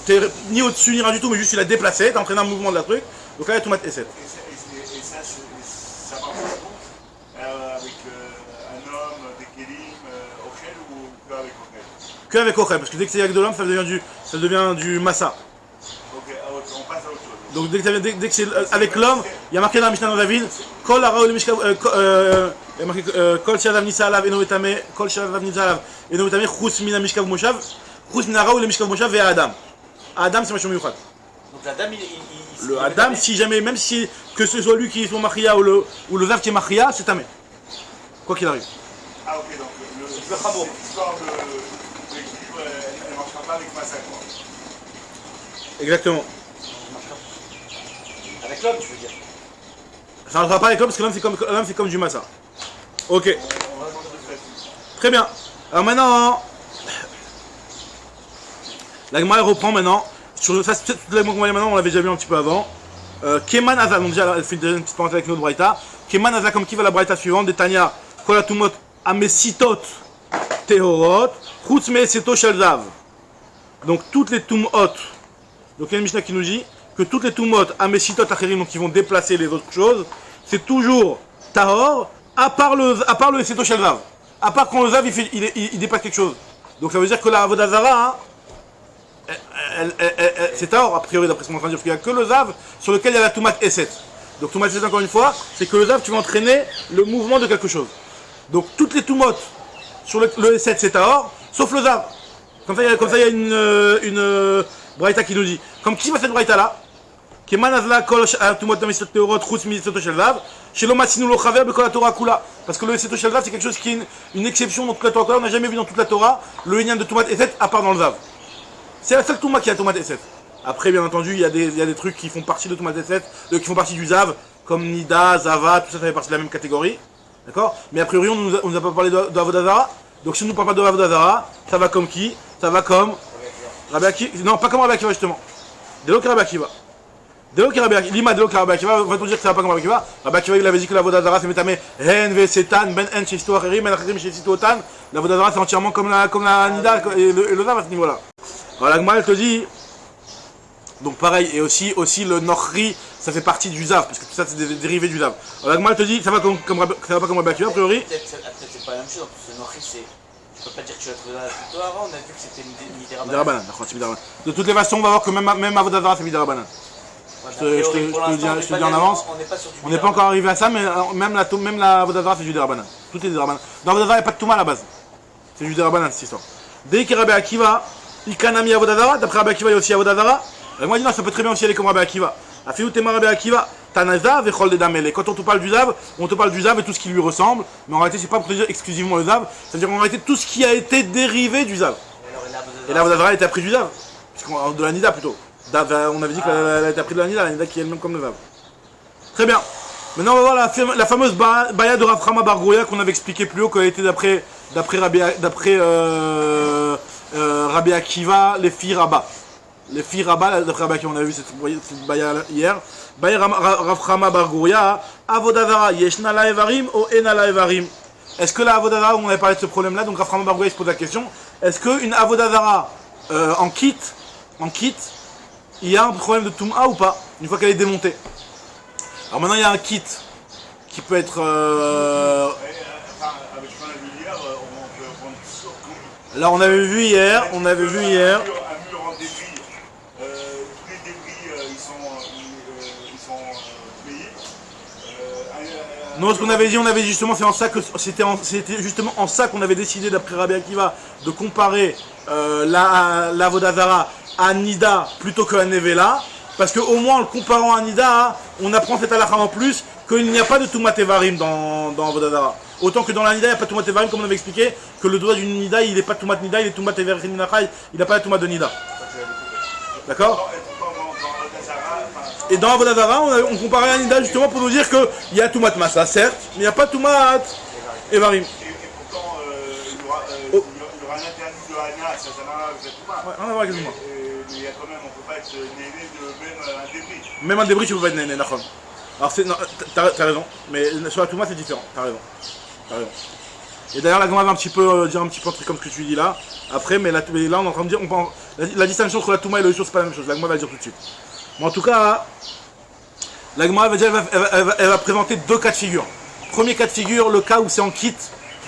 t'es ni au-dessus ni rien du tout, mais juste tu l'as déplacé, t'as entraîné un mouvement de la truc. Donc là il y a tomat et 7. Et ça marche avec un homme, des kélim, Ochel ou que avec Ochel? Que avec Ochel, parce que dès que c'est avec de l'homme, ça devient du massa. Ok, on passe à autre chose. Donc dès que c'est avec l'homme, il y a marqué dans la Mishnah dans la ville, Kol Araou le Mishkav, il y a marqué Kol Shadav Nisa Alav Eno Metame, Kol Shadav Nisa Alav Eno Metame, Chus Mina Mishkav Moshav, Chus Mina Araou le Mishkav Moshav et Adam. Adam c'est Mashom Yuchat. Donc la dame, Le Adam, si jamais, même si que ce soit lui qui est son Machia ou le Zav qui est Machia, c'est Tamé. Quoi qu'il arrive. Ah ok, donc le Khamour. l'histoire de l'équilibre, elle ne marchera pas avec Massa quoi. Exactement. Avec l'homme, tu veux dire. Ça ne marchera pas avec l'homme parce que l'homme c'est comme du Massa. Ok. Très bien. Alors maintenant, la Gemara reprend maintenant. Sur ça, toute la Gemara maintenant, on l'avait déjà vu un petit peu avant. Keman Aza, donc déjà elle fait une petite parenthèse avec notre Braïta. Keman Aza, comme qui va la Braïta suivante, des Tanya, Kolatumot, Amesitot, Tehorot, Chutz Seto Shalzav. Donc toutes les Tumot, donc il y a une Mishnah qui nous dit que toutes les Tumot, Amesitot, Acherim, donc qui vont déplacer les autres choses, c'est toujours Tahor, à part le Seto Shalzav. À part quand le Zav il dépasse quelque chose. Donc ça veut dire que la Avodazara, c'est Tahor a priori d'après ce qu'on est en train de dire, parce qu'il n'y a que le Zav sur lequel il y a la Toumat S7. Donc Toumat S7 encore une fois, c'est que le Zav tu vas entraîner le mouvement de quelque chose. Donc toutes les Toumot sur le S7 c'est Tahor, sauf le Zav. Comme ça il y a une Braïta qui nous dit, comme qui va cette Braïta là? Qui parce que le Seto Shel Zav c'est quelque chose qui est une exception dans toute la Torah. On n'a jamais vu dans toute la Torah le Inyan de Toumat S7 à part dans le Zav. C'est la seule Touma qui a Toumat S7. Après bien entendu il y a des trucs qui font partie de Toumat S7, qui font partie du Zav, comme Nida, Zava, tout ça fait partie de la même catégorie. D'accord? Mais a priori on nous a pas parlé de Avodazara. Donc si on ne nous parle pas de Avodazara, ça va comme qui? Ça va comme Rabbi Akiva. Non, pas comme Rabbi Akiva justement. Delo Rabbi Akiva. Delo Rabbi Akiva. Lima Delo Rabbi Akiva. Va-t-on dire que ça va pas comme Rabbi Akiva? Rabbi Akiva, il avait dit que la Vodazara c'est Metame. Hen ve Setan, Ben En Shisto Acherim, Ben Acherim Shisto Otan. La Vodazara c'est entièrement comme la Nida et le Zav à ce niveau-là. Alors la Gemara elle te dit. Donc pareil, et aussi le Nochri, ça fait partie du Zav, parce que tout ça c'est des dérivés du Zav. Alors la Gemara te dit, ça va pas comme Rabbi Akiva, a priori. Peut-être c'est pas la même chose, en plus le Nochri c'est. Tu peux pas dire que tu l'as trouvé dans la photo avant, on a vu que c'était Midirabanan. De toutes les façons, on va voir que même Avodazara c'est Midirabanan. Je te dis en avance. On n'est pas encore arrivé à ça, mais même la Avodazara c'est du Dirabanan. Tout est du Dirabanan. Dans Avodazara il n'y a pas de Touma à la base. C'est du Dirabanan cette histoire. Dès que Rabbi Akiva, Ikanami Avodazara, d'après Rabbi Akiva il y a aussi Avodazara. Moi je dis non, ça peut très bien aussi aller comme Rabbi Akiva. Afiou Tema Rabbi Akiva. Tanazav et Chol de Damele. Quand on te parle du Zav, on te parle du Zav et tout ce qui lui ressemble. Mais en réalité, c'est pas pour te dire exclusivement le Zav. C'est-à-dire en réalité tout ce qui a été dérivé du Zav. Et la Vodazara a été appris du Zav. De la Nida plutôt. On avait dit qu'elle a été appris de la Nida qui est elle-même comme le Zav. Très bien. Maintenant on va voir la fameuse Baya de Rav Chama bar Gouria qu'on avait expliqué plus haut, qu'elle était d'après Rabbi Akiva, les filles Rabat. Les filles Rabat, d'après Rabbi Akiva, on avait vu cette Baya hier. Baya Rav Chama bar Gouria, Avodazara, Yeshna la Evarim ou Ena la Evarim. Est-ce que la Avodazara, on avait parlé de ce problème-là, donc Rav Chama bar Gouria se pose la question, est-ce qu'une Avodazara en kit, il y a un problème de Toum'a ou pas, une fois qu'elle est démontée? Alors maintenant il y a un kit qui peut être... Avec ce qu'on a vu hier, on peut prendre sur tout. Là on avait vu hier, Un mur en débris, tous les débris ils sont payés. Non, ce qu'on avait dit, justement, c'est en ça que c'était justement en ça qu'on avait décidé d'après Rabbi Akiva de comparer la Vodazara à Nida plutôt que à Nevela, parce qu'au moins en le comparant à Nida, on apprend cette halakha en plus qu'il n'y a pas de Toumat Evarim dans Vodazara. Autant que dans la Nida, il n'y a pas de Toumat Evarim, comme on avait expliqué, que le doigt d'une Nida, il n'est pas Toumat Nida, il est Toumat Evarim Minachai, il n'a pas la Toumat de Nida. D'accord? Et dans Vodazara, on comparait à Nida justement pour nous dire qu'il y a Toumat Massa, certes, mais il n'y a pas Toumat Evarim. Et pourtant, il y aura un interdit de Hana, ça n'a rien avec la Touma. Ouais, on va voir avec moi. Mais il y a quand même, on ne peut pas être néné de même un débris. Même un débris, tu peux pas être néné, d'accord. Alors, t'as raison, mais sur la Touma, c'est différent, t'as raison. Et d'ailleurs, la Gemara va dire un petit peu un truc comme ce que tu dis là. Après, mais là on est en train de dire, la distinction entre la Touma et le Yusur, c'est pas la même chose. La Gemara va le dire tout de suite. Mais en tout cas, la Gemara va dire, elle va présenter deux cas de figure. Premier cas de figure, le cas où c'est en kit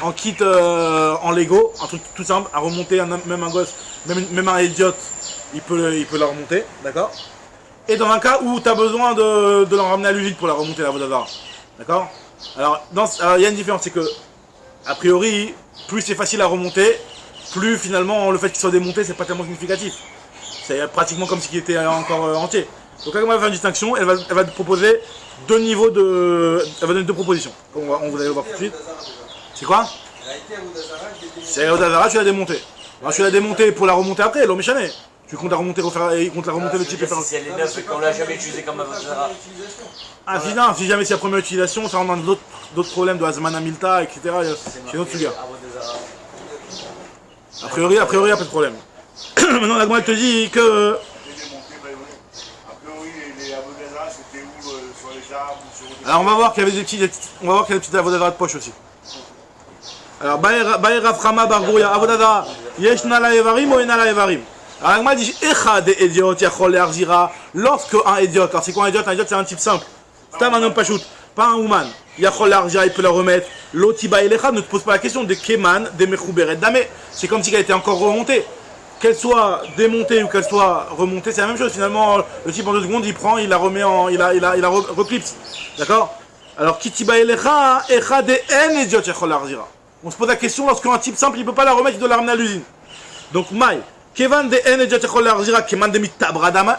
en Lego, un truc tout simple, à remonter, même un gosse, même un idiote, il peut la remonter, d'accord? Et dans un cas où tu as besoin de l'en ramener à l'usine pour la remonter, la Vodazara, d'accord? Alors, il y a une différence, c'est que, a priori, plus c'est facile à remonter, plus finalement le fait qu'il soit démonté, c'est pas tellement significatif. C'est pratiquement comme s'il était encore entier. Donc là, on va faire une distinction, elle va te proposer deux niveaux de... Elle va donner deux propositions. On vous allez le voir tout de suite. C'est quoi? C'est Vodazara, tu l'as démonté. Alors tu l'as démonté pour la remonter après, l'homme échané. Tu comptes la remonter, le type et faire... Si elle est neuve et qu'on l'a jamais utilisée comme Vodazara. Ah si jamais c'est la première utilisation, ça rentre dans d'autres problèmes de Hazmana Milta, etc. C'est une autre sugar. A priori, il n'y a pas de problème. Maintenant, la Gemara te dit que... Alors on va voir qu'il y avait des petites Avodazara de poche aussi. Alors, Baer Rav Chama bar Gouria, Avodazara, Yeshna la Evarim ou Ena la Evarim. Alors, Agma dit, Echad et Idiot, Yachol et Arzira, lorsque un idiot, alors c'est quoi un idiot? Un idiot c'est un type simple. C'est un homme pachout, pas un ouman. Yachol et Arzira, il peut la remettre. L'Otiba et l'Echad ne te pose pas la question des Keman, des Mechouberet Dame. C'est comme si elle était encore remontée. Qu'elle soit démontée ou qu'elle soit remontée, c'est la même chose. Finalement, le type en 2 secondes, il prend, il la remet en. Il la reclipse. D'accord? Alors, Kitiba et l'Echad, Echad et En Idiot, Yachol et Arzira. On se pose la question lorsqu'un type simple, il ne peut pas la remettre, il doit la ramener à l'usine. Donc, Maï, Kevan de En Idiot, Yachol et Arzira, Keman de Mitabra Dame.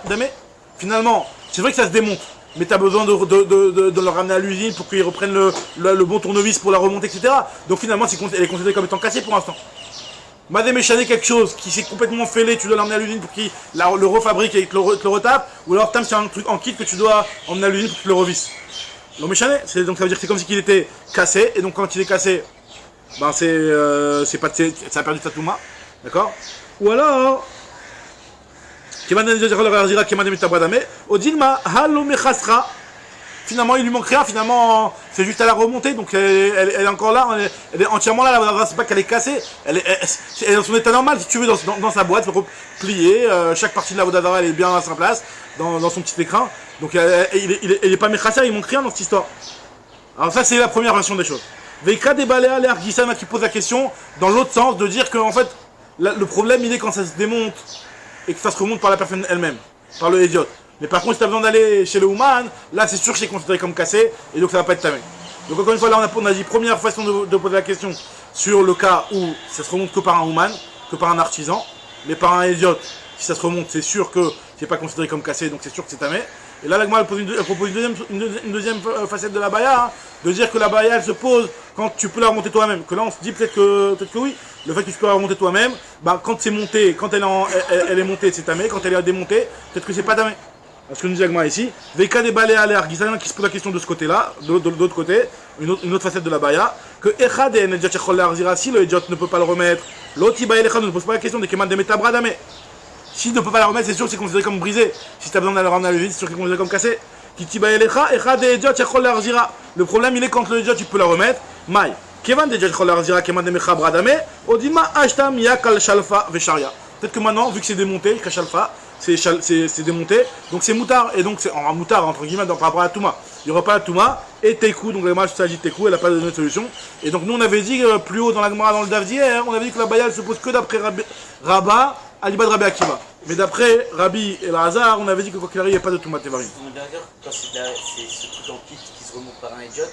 Finalement, c'est vrai que ça se démonte. Mais tu as besoin de le ramener à l'usine pour qu'il reprenne le bon tournevis pour la remonter, etc. Donc finalement, elle est considérée comme étant cassée pour l'instant. Madame méchané quelque chose qui s'est complètement fêlé, tu dois l'emmener à l'usine pour qu'il le refabrique et te le retape. Ou alors c'est un truc en kit que tu dois emmener à l'usine pour qu'il le revisse. Le méchané, donc ça veut dire que c'est comme si il était cassé. Et donc quand il est cassé, ben ça a perdu sa touma. D'accord? Ou alors, Finalement, il lui manque rien. Finalement, c'est juste à la remontée. Donc, elle est encore là. Elle est entièrement là. C'est pas qu'elle est cassée. Elle est dans son état normal, si tu veux, dans sa boîte, pliée. Chaque partie de la Vodazara, elle est bien à sa place, dans son petit écran. Donc, il est pas Mechasser, il manque rien dans cette histoire. Alors, ça, c'est la première version des choses. Veika Debalea, les Argisana qui pose la question dans l'autre sens, de dire que, en fait, le problème, il est quand ça se démonte et que ça se remonte par la personne elle-même, par le idiot. Mais par contre, si tu as besoin d'aller chez le Ouman, là c'est sûr que c'est considéré comme cassé et donc ça va pas être tamé. Donc encore une fois, là on a dit première façon de poser la question sur le cas où ça se remonte que par un Ouman, que par un artisan, mais par un idiot, si ça se remonte, c'est sûr que c'est pas considéré comme cassé, donc c'est sûr que c'est tamé. Et là, l'Agma propose une deuxième facette de la baya, hein, de dire que la baya elle se pose quand tu peux la remonter toi-même. Que là on se dit peut-être que oui, le fait que tu peux la remonter toi-même, bah, quand c'est monté, quand elle est montée c'est tamé, quand elle est démontée, peut-être que c'est pas tamé. Ce que nous dit Agma ici, Veka des balais à l'air, qui se pose la question de ce côté-là, de l'autre côté, une autre facette de la baya, que Echad et Nedjat Chechol Arzira, si le Edjot ne peut pas le remettre, l'autre Ibaï Echad ne pose pas la question de Keman de Metabradame. S'il ne peut pas la remettre, c'est sûr que c'est considéré comme brisé. Si tu as besoin de la ramener à la vide, c'est sûr que c'est considéré comme cassé. Le problème, il est quand le Edjot, tu peux la remettre. Maï. Kevan de Chechol Arzira, Keman de Metabradame, Odima Ashtam Yakal Shalfa Vesharia. Peut-être que maintenant, vu que c'est démonté, Kashalfa, c'est démonté, donc c'est moutard, et donc c'est en moutard entre guillemets par rapport à la Touma. Il n'y aura pas la Touma, et Tekou, donc la Gemara s'agit de Tekou, elle n'a pas donné de solution. Et donc nous on avait dit plus haut dans la Gemara, dans le Daf d'hier, on avait dit que la Baya elle se pose que d'après Rabat, Alibad Rabbi Akiva. Mais d'après Rabbi et Lazare, on avait dit que quoi qu'il arrive, il n'y a pas de Touma Tevarim. On est d'accord, quand c'est ce truc en kit qui se remonte par un idiot,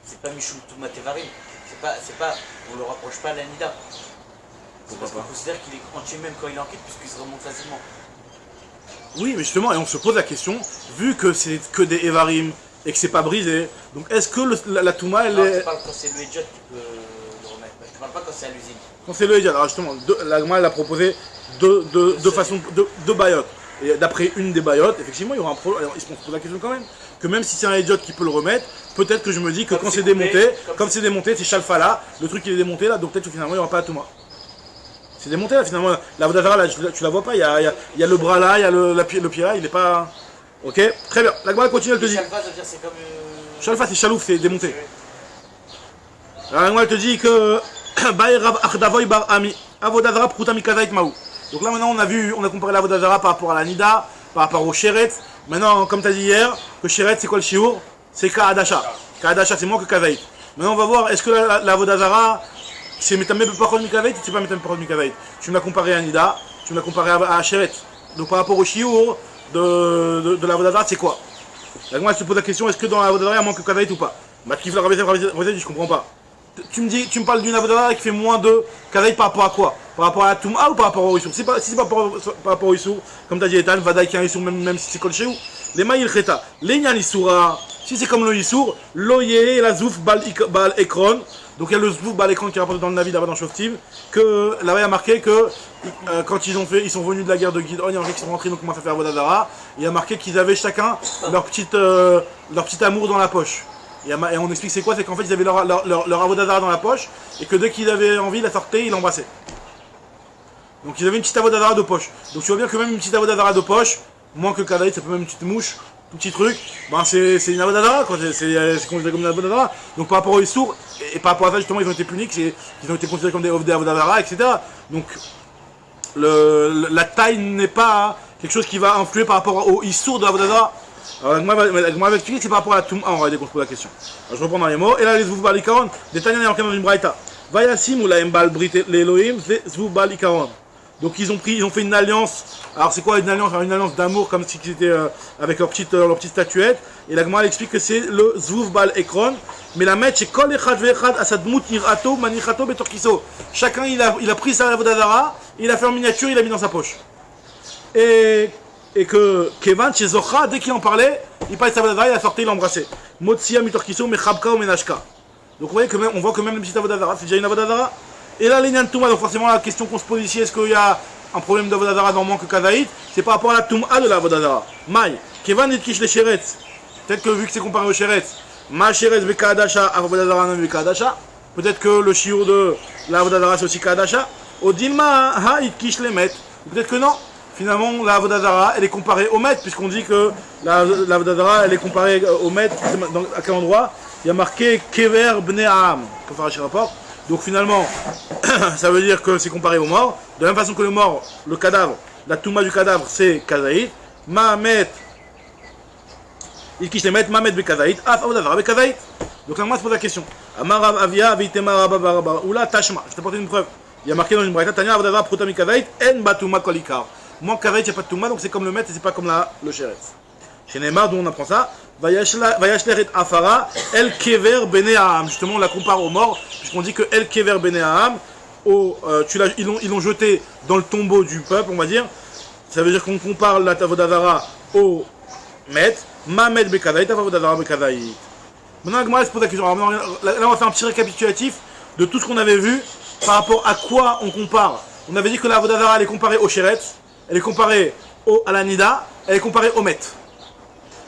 c'est pas Mishum Touma Tevarim. On le rapproche pas à la Nida. C'est parce qu'on considère qu'il est entier même quand il est en kit, puisqu'il se remonte facilement. Oui, mais justement, et on se pose la question, vu que c'est que des Evarim et que c'est pas brisé, donc est-ce que la Touma elle est. Je parle quand c'est le Edjot qui peut le remettre. Je parle pas quand c'est à l'usine. Quand c'est le Edjot, alors justement, la Gemara elle a proposé deux façons, deux bayottes. Et d'après une des bayottes, effectivement, il y aura un problème. Alors, ils se posent la question quand même, que même si c'est un Edjot qui peut le remettre, peut-être que je me dis que quand c'est démonté, comme c'est démonté, c'est Chalfa là, le truc il est démonté là, donc peut-être que finalement il n'y aura pas la Touma. C'est démonté là finalement, la Vodazara là, tu la vois pas, il y a le bras là, il y a le pied là, il est pas... Ok, très bien, la Gemara continue, elle te dit... Chalfa, ça veut dire c'est comme... Chalfa c'est chalouf, c'est démonté. La Gemara elle te dit que... Donc là maintenant on a comparé la Vodazara par rapport à la Nida, par rapport au Sheret. Maintenant, comme tu as dit hier, le Sheret c'est quoi le Shiur? C'est Ka'adasha. Ka'adasha c'est moins que Kazaït. Maintenant on va voir, est-ce que la Vodazara... c'est Metamé Parod Mikaveit, c'est pas Metamé Parod Mikaveit. Tu me l'as comparé à Nida, tu me l'as comparé à Sheret. Donc par rapport au Shiur de la Vodazara, c'est quoi? La Gemara se pose la question, est-ce que dans la Vodazara il manque Kaveit ou pas? Bah tu je comprends pas. Tu me parles d'une Vodazara qui fait moins de Kaveit par rapport à quoi? Par rapport à la Touma ou par rapport au Issour? Si c'est pas par rapport au Issour, comme tu as dit Ethan, Vadaï qui a un Issour même si c'est Kol Sheou. Les Maïl Kheta, les Nyan Issoura, si c'est comme le Issour, Loye, la Zouf, Bal Ekron. Donc il y a le Zvouf Balécran qui rapporte dans le Navi d'abord dans Shoftim, que là-bas il y a marqué que quand ils sont venus de la guerre de Gidon, il y en a qui sont rentrés donc commencent à faire Vodazara, il y a marqué qu'ils avaient chacun leur petit amour dans la poche. Et on explique c'est quoi, c'est qu'en fait ils avaient leur Avodazara dans la poche, et que dès qu'ils avaient envie, ils la sortaient, ils l'embrassaient. Donc ils avaient une petite Avodazara de poche. Donc tu vois bien que même une petite Avodazara de poche, moins que Kadaït, ça peut même une petite mouche, tout petit truc, ben c'est une Avodazara, c'est considéré comme une Avodazara. Donc par rapport aux Issour, et par rapport à ça justement ils ont été puniques, ils ont été considérés comme des Avodazara, etc. Donc la taille n'est pas quelque chose qui va influer par rapport aux Issour de Avodazara. Alors moi va expliquer, c'est par rapport à la Touma, on va déconstruire la question. Alors, je reprends dans les mots, et là les Zvouf Bal Ikaron, des Tanya est dans une braïta. Vayasim ou la Mbal Brit l'Elohim, Zvouf Bal Ikaron. Donc ils ont fait une alliance. Alors c'est quoi une alliance? Alors, une alliance d'amour comme si c'était avec leur petite statuette. Et la Gemara explique que c'est le Zvouf Bal Ekron. Mais la mettre c'est Kol Echad Ve'echad Asadmut Nirato Manichato Betorkiso. Chacun il a pris sa Vodazara, il a fait en miniature, il a mis dans sa poche. Et que Kevan chez Zocha, dès qu'il en parlait, il parlait de sa Vodazara, il a sorti, il l'a embrassé. Motsia Mitorkiso Mechabka ou Menashka. Donc on voit que même le petit Vodazara, c'est déjà une Vodazara. Et là, l'Inyan Touma, donc forcément la question qu'on se pose ici, est-ce qu'il y a un problème d'Avodazara dans le manque Kazaït? C'est par rapport à la Touma de la Vodazara. Maï, Kevan et Kish les Sheretz. Peut-être que vu que c'est comparé au Sheretz, Ma Sheretz Bekadasha, Avodazara non Bekadasha. Peut-être que le shiur de la Vodazara c'est aussi Kadasha. Odilma, Ha, it Kish les met. Peut-être que non. finalement la Avodazara elle est comparée au maître, puisqu'on dit que la Avodazara elle est comparée au maître. À quel endroit il y a marqué Kever Bnei Aham, pour faire un rapport. Donc finalement, ça veut dire que c'est comparé au mort. De la même façon que le mort, le cadavre, la touma du cadavre c'est Kazaït. Mahamet, il quiche les maîtres, Mahamet Bekazaït, Af Avodazara Bekazaït. Donc là, moi, je pose la question. Amarav Avia, Vitema Rabba, Oula Tashma. Je t'ai apporté une preuve. Il y a marqué dans une braïta, Tanya Avodazara Protami Kazaït, En Batuma Kolikar. Moi, Kazaït, il n'y a pas de touma, donc c'est comme le maître et c'est pas comme le Sheretz. Chez Neymar, d'où on apprend ça, Vayashler et Afara, El Kever Bene Aham. Justement, on la compare aux morts, puisqu'on dit que El Kever Bene Aham, ils l'ont jeté dans le tombeau du peuple, on va dire. Ça veut dire qu'on compare la Avodazara au maître, Mahamet Bekazaït, Avodazara Bekazaït. Maintenant, la Gemara se pose la question. Alors, là, on va faire un petit récapitulatif de tout ce qu'on avait vu par rapport à quoi on compare. On avait dit que la Avodazara, elle est comparée au Sheretz, elle est comparée à la Nida, elle est comparée au Met.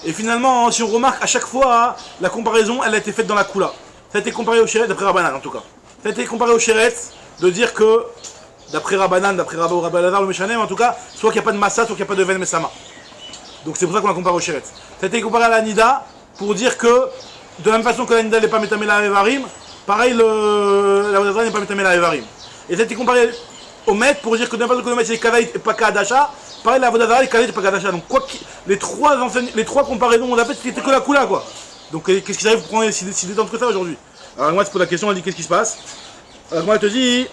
Et finalement, si on remarque, à chaque fois, la comparaison, elle a été faite dans la Kula. Ça a été comparé au Sheretz, d'après Rabbanan en tout cas. Ça a été comparé au Sheretz, de dire que, d'après Rabbanan, d'après Rabbi Lazar, le Meshanem, en tout cas, soit qu'il n'y a pas de Massa, soit qu'il n'y a pas de Ven Mesama. Donc c'est pour ça qu'on la compare au Sheretz. Ça a été comparé à la Nida, pour dire que, de la même façon que la Nida n'est pas Metamela Evarim, pareil, la Avodazara n'est pas Metamela Evarim. Et ça a été comparé au Met, pour dire que de la même façon que le Met c'est Kazaït et pas Kadasha, pareil, la Avodazara est Kazaït et pas Kadasha. Donc quoi, les trois comparaisons on a fait, c'était que la Kula, quoi. Donc qu'est-ce qui arrive pour prendre si détente que ça aujourd'hui? Alors moi, je pose la question, elle dit qu'est-ce qui se passe? Alors moi, elle te dit,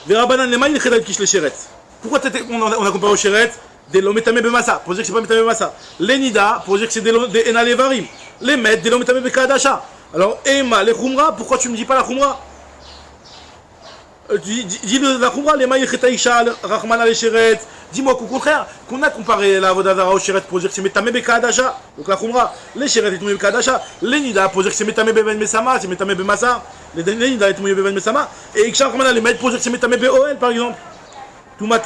Verabanan Lema, il est kish le Sheretz. Pourquoi on a comparé au Sheretz? Des Lometame Bemassa, pour dire que c'est pas Metame Bemassa. Les Nida, pour dire que c'est des Enalevarim. Les Met, des Lometame Bekadasha. Alors, Ema, les Khumra, pourquoi tu me dis pas la Khumra? Dis la Khumra, les Maïr Khetaïcha, Rahman al Sheretz. Dis-moi qu'au contraire, qu'on a comparé la Avodazara au Sheretz pour dire que c'est Metame Bekadasha. Donc la Khumra, les Sheretz et Toumé Bekadasha. Les Nida, pour dire que c'est Metame Ben Mesama, c'est Metame Bemassa. Les Nida et Toumé Ben Mesama. Et Ikshar Rahman les Met pour dire que c'est Metame Beoel, par exemple. Toumat.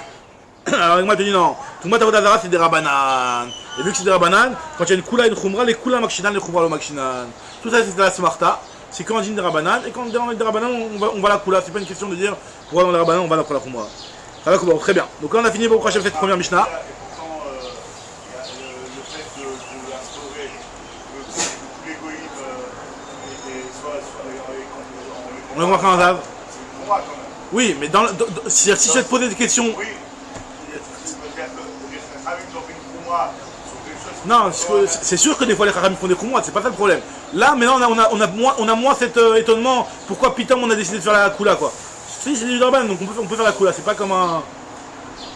Alors moi je te dis non, tout le Avodazara c'est des Rabbanan. Et vu que c'est des Rabbanan, quand il y a une Kula et une Khumra, les Kula Makshinan, les Khumra le Makshinan. Tout ça c'est de la Smarta, c'est quand on dit des Rabbanan, et quand on dit des Rabbanan, on va la Kula. C'est pas une question de dire, pour aller dans les Rabbanan, on va la Khumra. Ça va bon, très bien. Donc là on a fini pour cette première Mishnah. Et pourtant, le fait d'instaurer que tous les goïms On le voit quand on a. c'est une Khumra quand même. Oui, mais si je vais te poser des questions. Oui, Non, c'est sûr que des fois les Chachamim font des Khumra, c'est pas ça le problème. Là, maintenant, on a moins cet étonnement. Pourquoi Pitam on a décidé de faire la Kula, quoi. Si, c'est du Darban, donc on peut faire la Kula, c'est pas comme un.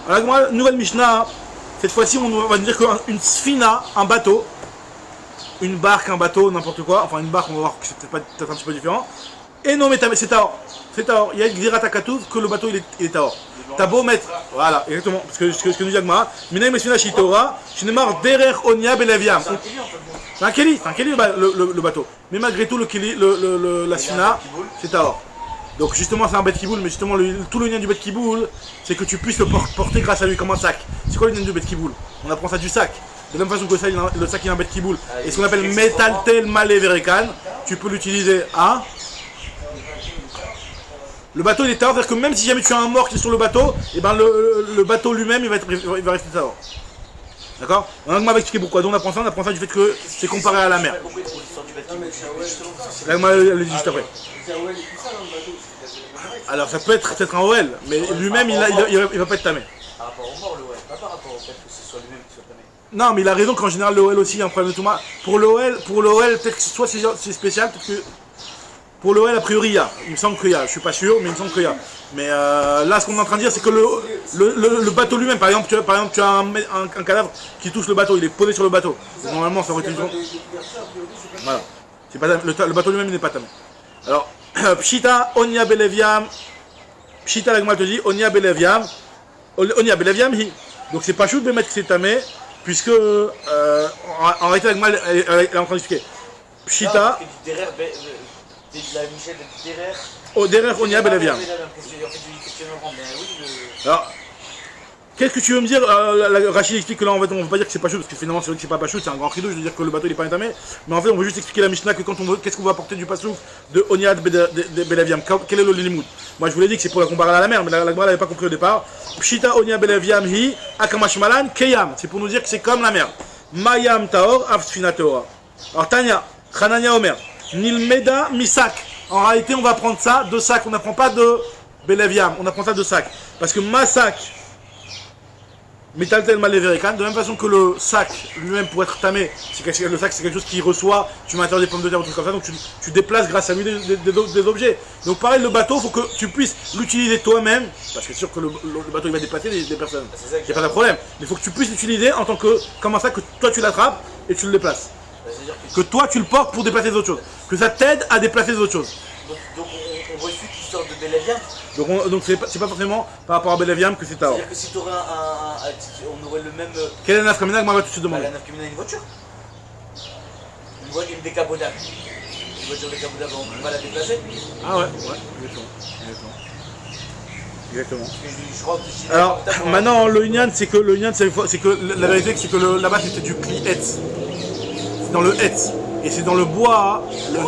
Alors, moi, nouvelle Mishnah, cette fois-ci, on va dire qu'une Sfina, un bateau, une barque, un bateau, n'importe quoi, enfin une barque, on va voir que c'est peut-être un petit peu différent. Et non, mais c'est Taor. C'est Taor. Il y a Gzirat Akatouv que le bateau il est Taor. T'as beau mettre, voilà, exactement, parce que ce que nous dit Agmara, Minaï Mesfina Shitora, Shinemar Derer Onia Beleviam. C'est un Keli, le bateau. Mais malgré tout, la Sfina, c'est Taor. Donc justement, c'est un Bet Kiboul, mais justement, tout le lien du Bet Kiboul, c'est que tu puisses le porter grâce à lui comme un sac. C'est quoi le lien du Bet Kiboul? On apprend ça du sac. De la même façon que le sac il a un Bet Kiboul. Et ce qu'on appelle Metaltel Malé Verekan, tu peux l'utiliser à. Le bateau il est Taor, c'est-à-dire que même si jamais tu as un mort qui est sur le bateau, et ben le bateau lui-même il va rester Taor. D'accord? On va expliquer pourquoi. Donc on apprend ça du fait que c'est comparé à la mer. Là, moi, elle le dit juste après. Alors ça peut être peut-être un OL, mais lui-même il va pas être tamé. Par rapport au mort, le OL, pas par rapport au fait que ce soit lui-même qui soit tamé. Non, mais il a raison qu'en général le OL aussi il y a un problème de Touma. Pour l'OL, peut-être que soit c'est spécial, peut-être que. Pour l'OL, a priori, il y a. Il me semble qu'il y a. Je suis pas sûr, mais il me semble qu'il y a. Mais là, ce qu'on est en train de dire, c'est que le bateau lui-même, par exemple, tu as un cadavre qui touche le bateau, il est posé sur le bateau. Donc, normalement, ça aurait été une. Voilà. C'est pas le bateau lui-même n'est pas tamé. Alors, Pshita, Onia Beleviam. Pshita, la Gemara te dit, Onia Beleviam. Onia Beleviam, hi. Donc, c'est pas chou de mettre que c'est tamé, puisque en réalité, la Gemara, elle est en train d'expliquer. Pshita. La Michel Derer Onia Beleviam. Alors, Qu'est-ce que tu veux me dire Rachid explique que là, en fait, on ne veut pas dire que c'est pas chaud, parce que finalement, c'est vrai que c'est pas chaud, c'est un grand rideau, je veux dire que le bateau il est pas entamé. Mais en fait, on veut juste expliquer la Mishnah que quand on veut, qu'est-ce qu'on va apporter du pasouk de Oniad Belaviam. Quel est le limud? Moi, je vous l'ai dit que c'est pour la comparer à la mer, mais la Gemara n'avait pas compris au départ. Pshita Oniad Belaviam hi akamashmalan keyam. C'est pour nous dire que c'est comme la mer. Mayam taor afsfina taora. Alors, Tanya, Hanania Omer, Nilmeda misak. En réalité, on va prendre ça de sac, on n'apprend pas de Belaviam, on apprend ça de sac. Parce que masak. Mitaltel Maleverikan, de la même façon que le sac lui-même pour être tamé, le sac c'est quelque chose qui reçoit, tu mets à l'intérieur des pommes de terre ou des trucs comme ça, donc tu déplaces grâce à lui des objets. Donc pareil, le bateau, il faut que tu puisses l'utiliser toi-même, parce que c'est sûr que le bateau il va déplacer des personnes, il n'y a pas de problème, mais il faut que tu puisses l'utiliser en tant que, comme ça, que toi tu l'attrapes et tu le déplaces. Que toi tu le portes pour déplacer les autres choses, que ça t'aide à déplacer les autres choses. Donc on refute l'histoire de Belaviam. Donc c'est pas forcément par rapport à Belaviam que c'est Taor. C'est-à-dire que si tu aurais on aurait le même. Quel est le nafkamina que moi va tout de suite demander? La nafkamina, une voiture. Une décapotable. Une voiture décapotable, on ne peut pas la déplacer. Ah ouais, exactement. Alors maintenant le Inyan c'est que la vérité c'est que là-bas c'était du pli etz. C'est dans le etz. Et c'est dans le bois,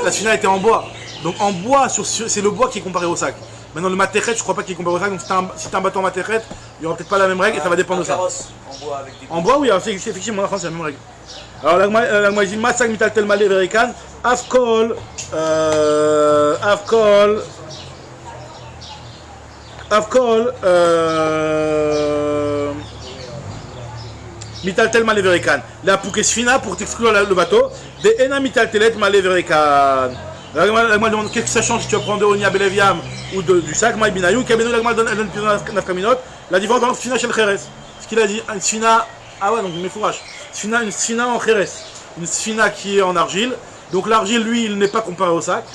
la sfina était en bois. Donc en bois, c'est le bois qui est comparé au sac. Maintenant le matechet, je crois pas qu'il est comparé au sac, donc si t'as un bateau en matechet, il n'y aura peut-être pas la même règle et ça va dépendre de ça. En bois, avec des en bois oui, alors, c'est effectivement en France c'est la même règle. Alors la dit Masak mital tel malé verikan, Avkol, mital tel malé verikan. La poukesfina pour t'exclure le bateau, de ena mital telet malé verikan. La Gemara demande qu'est-ce que ça change si tu vas prendre de Onia Beleviam ou du sac, Maï Binayou, Kabeno, la Gemara donne plus nafkaminot. La différence entre Sfina chez le Kheres. Ce qu'il a dit, une Sfina, ah ouais, donc mes fourrages. Une Sfina en Kheres. Une Sfina qui est en argile. Donc l'argile, lui, il n'est pas comparé au sac.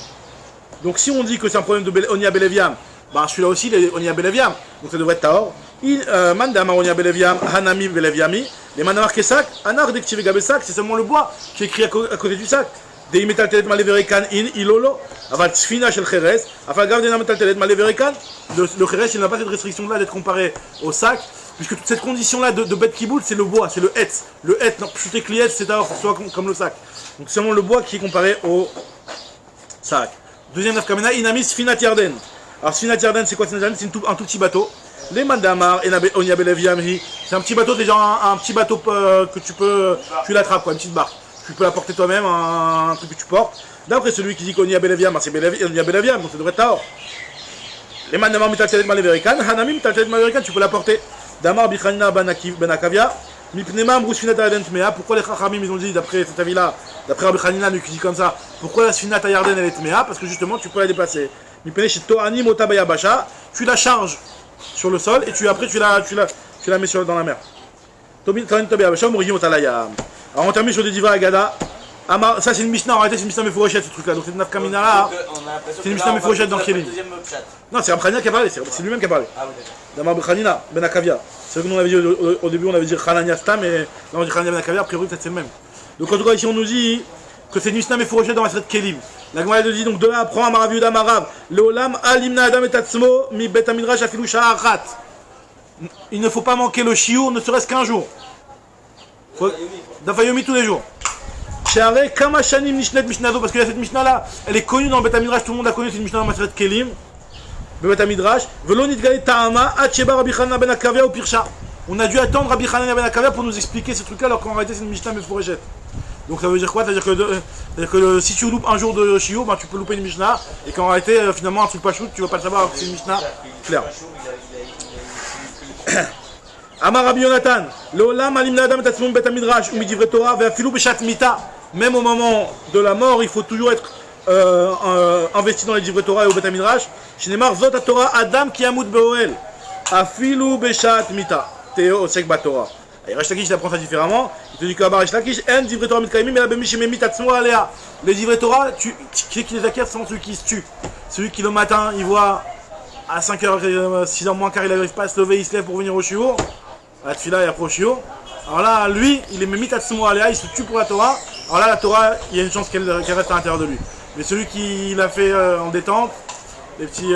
Donc si on dit que c'est un problème de Onia Beleviam, bah celui-là aussi, il est Onia Beleviam. Donc ça devrait être Taor. Il Mandama Onia Beleviam, Hanami Beleviami. Les Mandamar Kesak, Anar Dektive Gabesak, c'est seulement le bois qui est écrit à côté du sac. Des metal telet maleverikan in ilolo, aval sfina shel Kheres, afin garder un metal telet maleverikan, le Kheres il n'a pas cette restriction là d'être comparé au sac, puisque toute cette condition là de bet kiboul c'est le bois, c'est le etz. Le etz, non, chuté kliet, c'est alors soit comme le sac. Donc c'est seulement le bois qui est comparé au sac. Deuxième nafkamena, inami sfina yarden. Alors sfina yarden c'est quoi? C'est un tout petit bateau. Les mandamar, onia beleviamhi, c'est un petit bateau, c'est genre un petit bateau que tu l'attrapes quoi, une petite barque. Tu peux la porter toi-même, un truc que tu portes. D'après celui qui dit qu'on y a Belaviam, c'est Onia Belaviam, donc ça devrait être Taor. Les mandamar mitaltelet maleverikan, hanami mitaltelet maleverikan, tu peux la porter. Damar bichanina benakavia, mipnema mbrusfinat ayarden tmea. Pourquoi les chachamim ils ont dit, d'après cet avis-là, d'après Rabbi Hanina qui dit comme ça, pourquoi la sfinat ayarden elle est tmea? Parce que justement tu peux la déplacer. Mipne chez to'ani motabaya basha, tu la charges sur le sol et après tu la mets dans la mer. Tobin tabaya basha, mourigi motalaya. Alors on termine sur des divas agada. Ça c'est une Mishnah, en réalité c'est une Mishnah Mefourechet ce truc là. Donc c'est une Nafkamina là. C'est une Mishnah Mefourechet dans Kélim. Non, c'est Abkhanina qui a parlé, c'est lui-même qui a parlé. D'Amar Abkhanina, Ben Akavia. C'est vrai que nous on avait dit au début on avait dit Khanania Stam, mais là on dit Khanania Ben Akavia, a priori peut-être c'est le même. Donc en tout cas ici on nous dit que c'est une Mishnah Mefourechet dans la Sret Kélim. La Gemara dit donc de là apprend à Marav Yuda Marav. Leolam alimna adam et atzmo mi bet amidrash afilu sha'achat. Il ne faut pas manquer le shiur, ne serait-ce qu'un jour. Dafayomi tous les jours. Share Kamashanim Nishnet Mishnado, parce que cette Mishnah là, elle est connue dans le Bet Midrash, tout le monde la connaît, c'est une Mishnah dans Maseret Kelim. Le Bet Midrash. Velonit Gale Ta'ama, Acheba Rabbi Hanina Ben Akavia ou Pirsha. On a dû attendre Rabbi Hanina Ben Akavia pour nous expliquer ce truc là, alors qu'en réalité c'est une Mishnah Mefourechet. Donc ça veut dire quoi? C'est-à-dire que si tu loupes un jour de Shiur, ben, tu peux louper une Mishnah, et qu'en réalité finalement un truc pas chou, tu vas pas le savoir alors que c'est une Mishnah claire. Amar Rabbi Yonatan, Leolam alimna adam et atzmum bet midrash ou midivre Torah ve'afilu beshat mita. Même au moment de la mort, il faut toujours être investi dans les divre Torah et au bet midrash. Shnemar zot Torah adam ki yamut be'oel. Afilu beshat mita. Théo sek bat Torah. Et Resh Lakish apprend ça différemment. Il te dit que Resh Lakish en divre Torah mitkaimim mais la bemi shememit atzmo alea. Les divre Torah, qui les acquiert sont celui qui se tue. Celui qui le matin, il voit à 5h, 6h moins car il n'arrive pas à se lever, il se lève pour venir au shiur. La tfila et après au shiur. Alors là, lui, il est memit atzmo alea, il se tue pour la Torah. Alors là, la Torah, il y a une chance qu'elle reste à l'intérieur de lui. Mais celui qui l'a fait en détente, les petits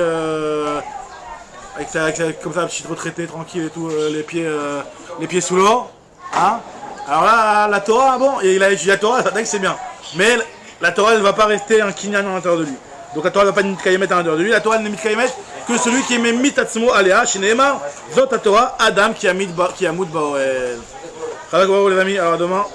comme ça, petite retraité, tranquille et tout, les pieds sous l'eau. Hein. Alors là, la Torah, bon, il a étudié la Torah, c'est bien. Mais la Torah, elle ne va pas rester un kinyan à l'intérieur de lui. Donc la Torah ne va pas être mitkayemet à l'intérieur de lui. La Torah, elle n'est mitkayemet que celui qui est mitatzmo aléa, shineemar, zot la Torah, Adam qui a moud baoel. Les amis, alors demain.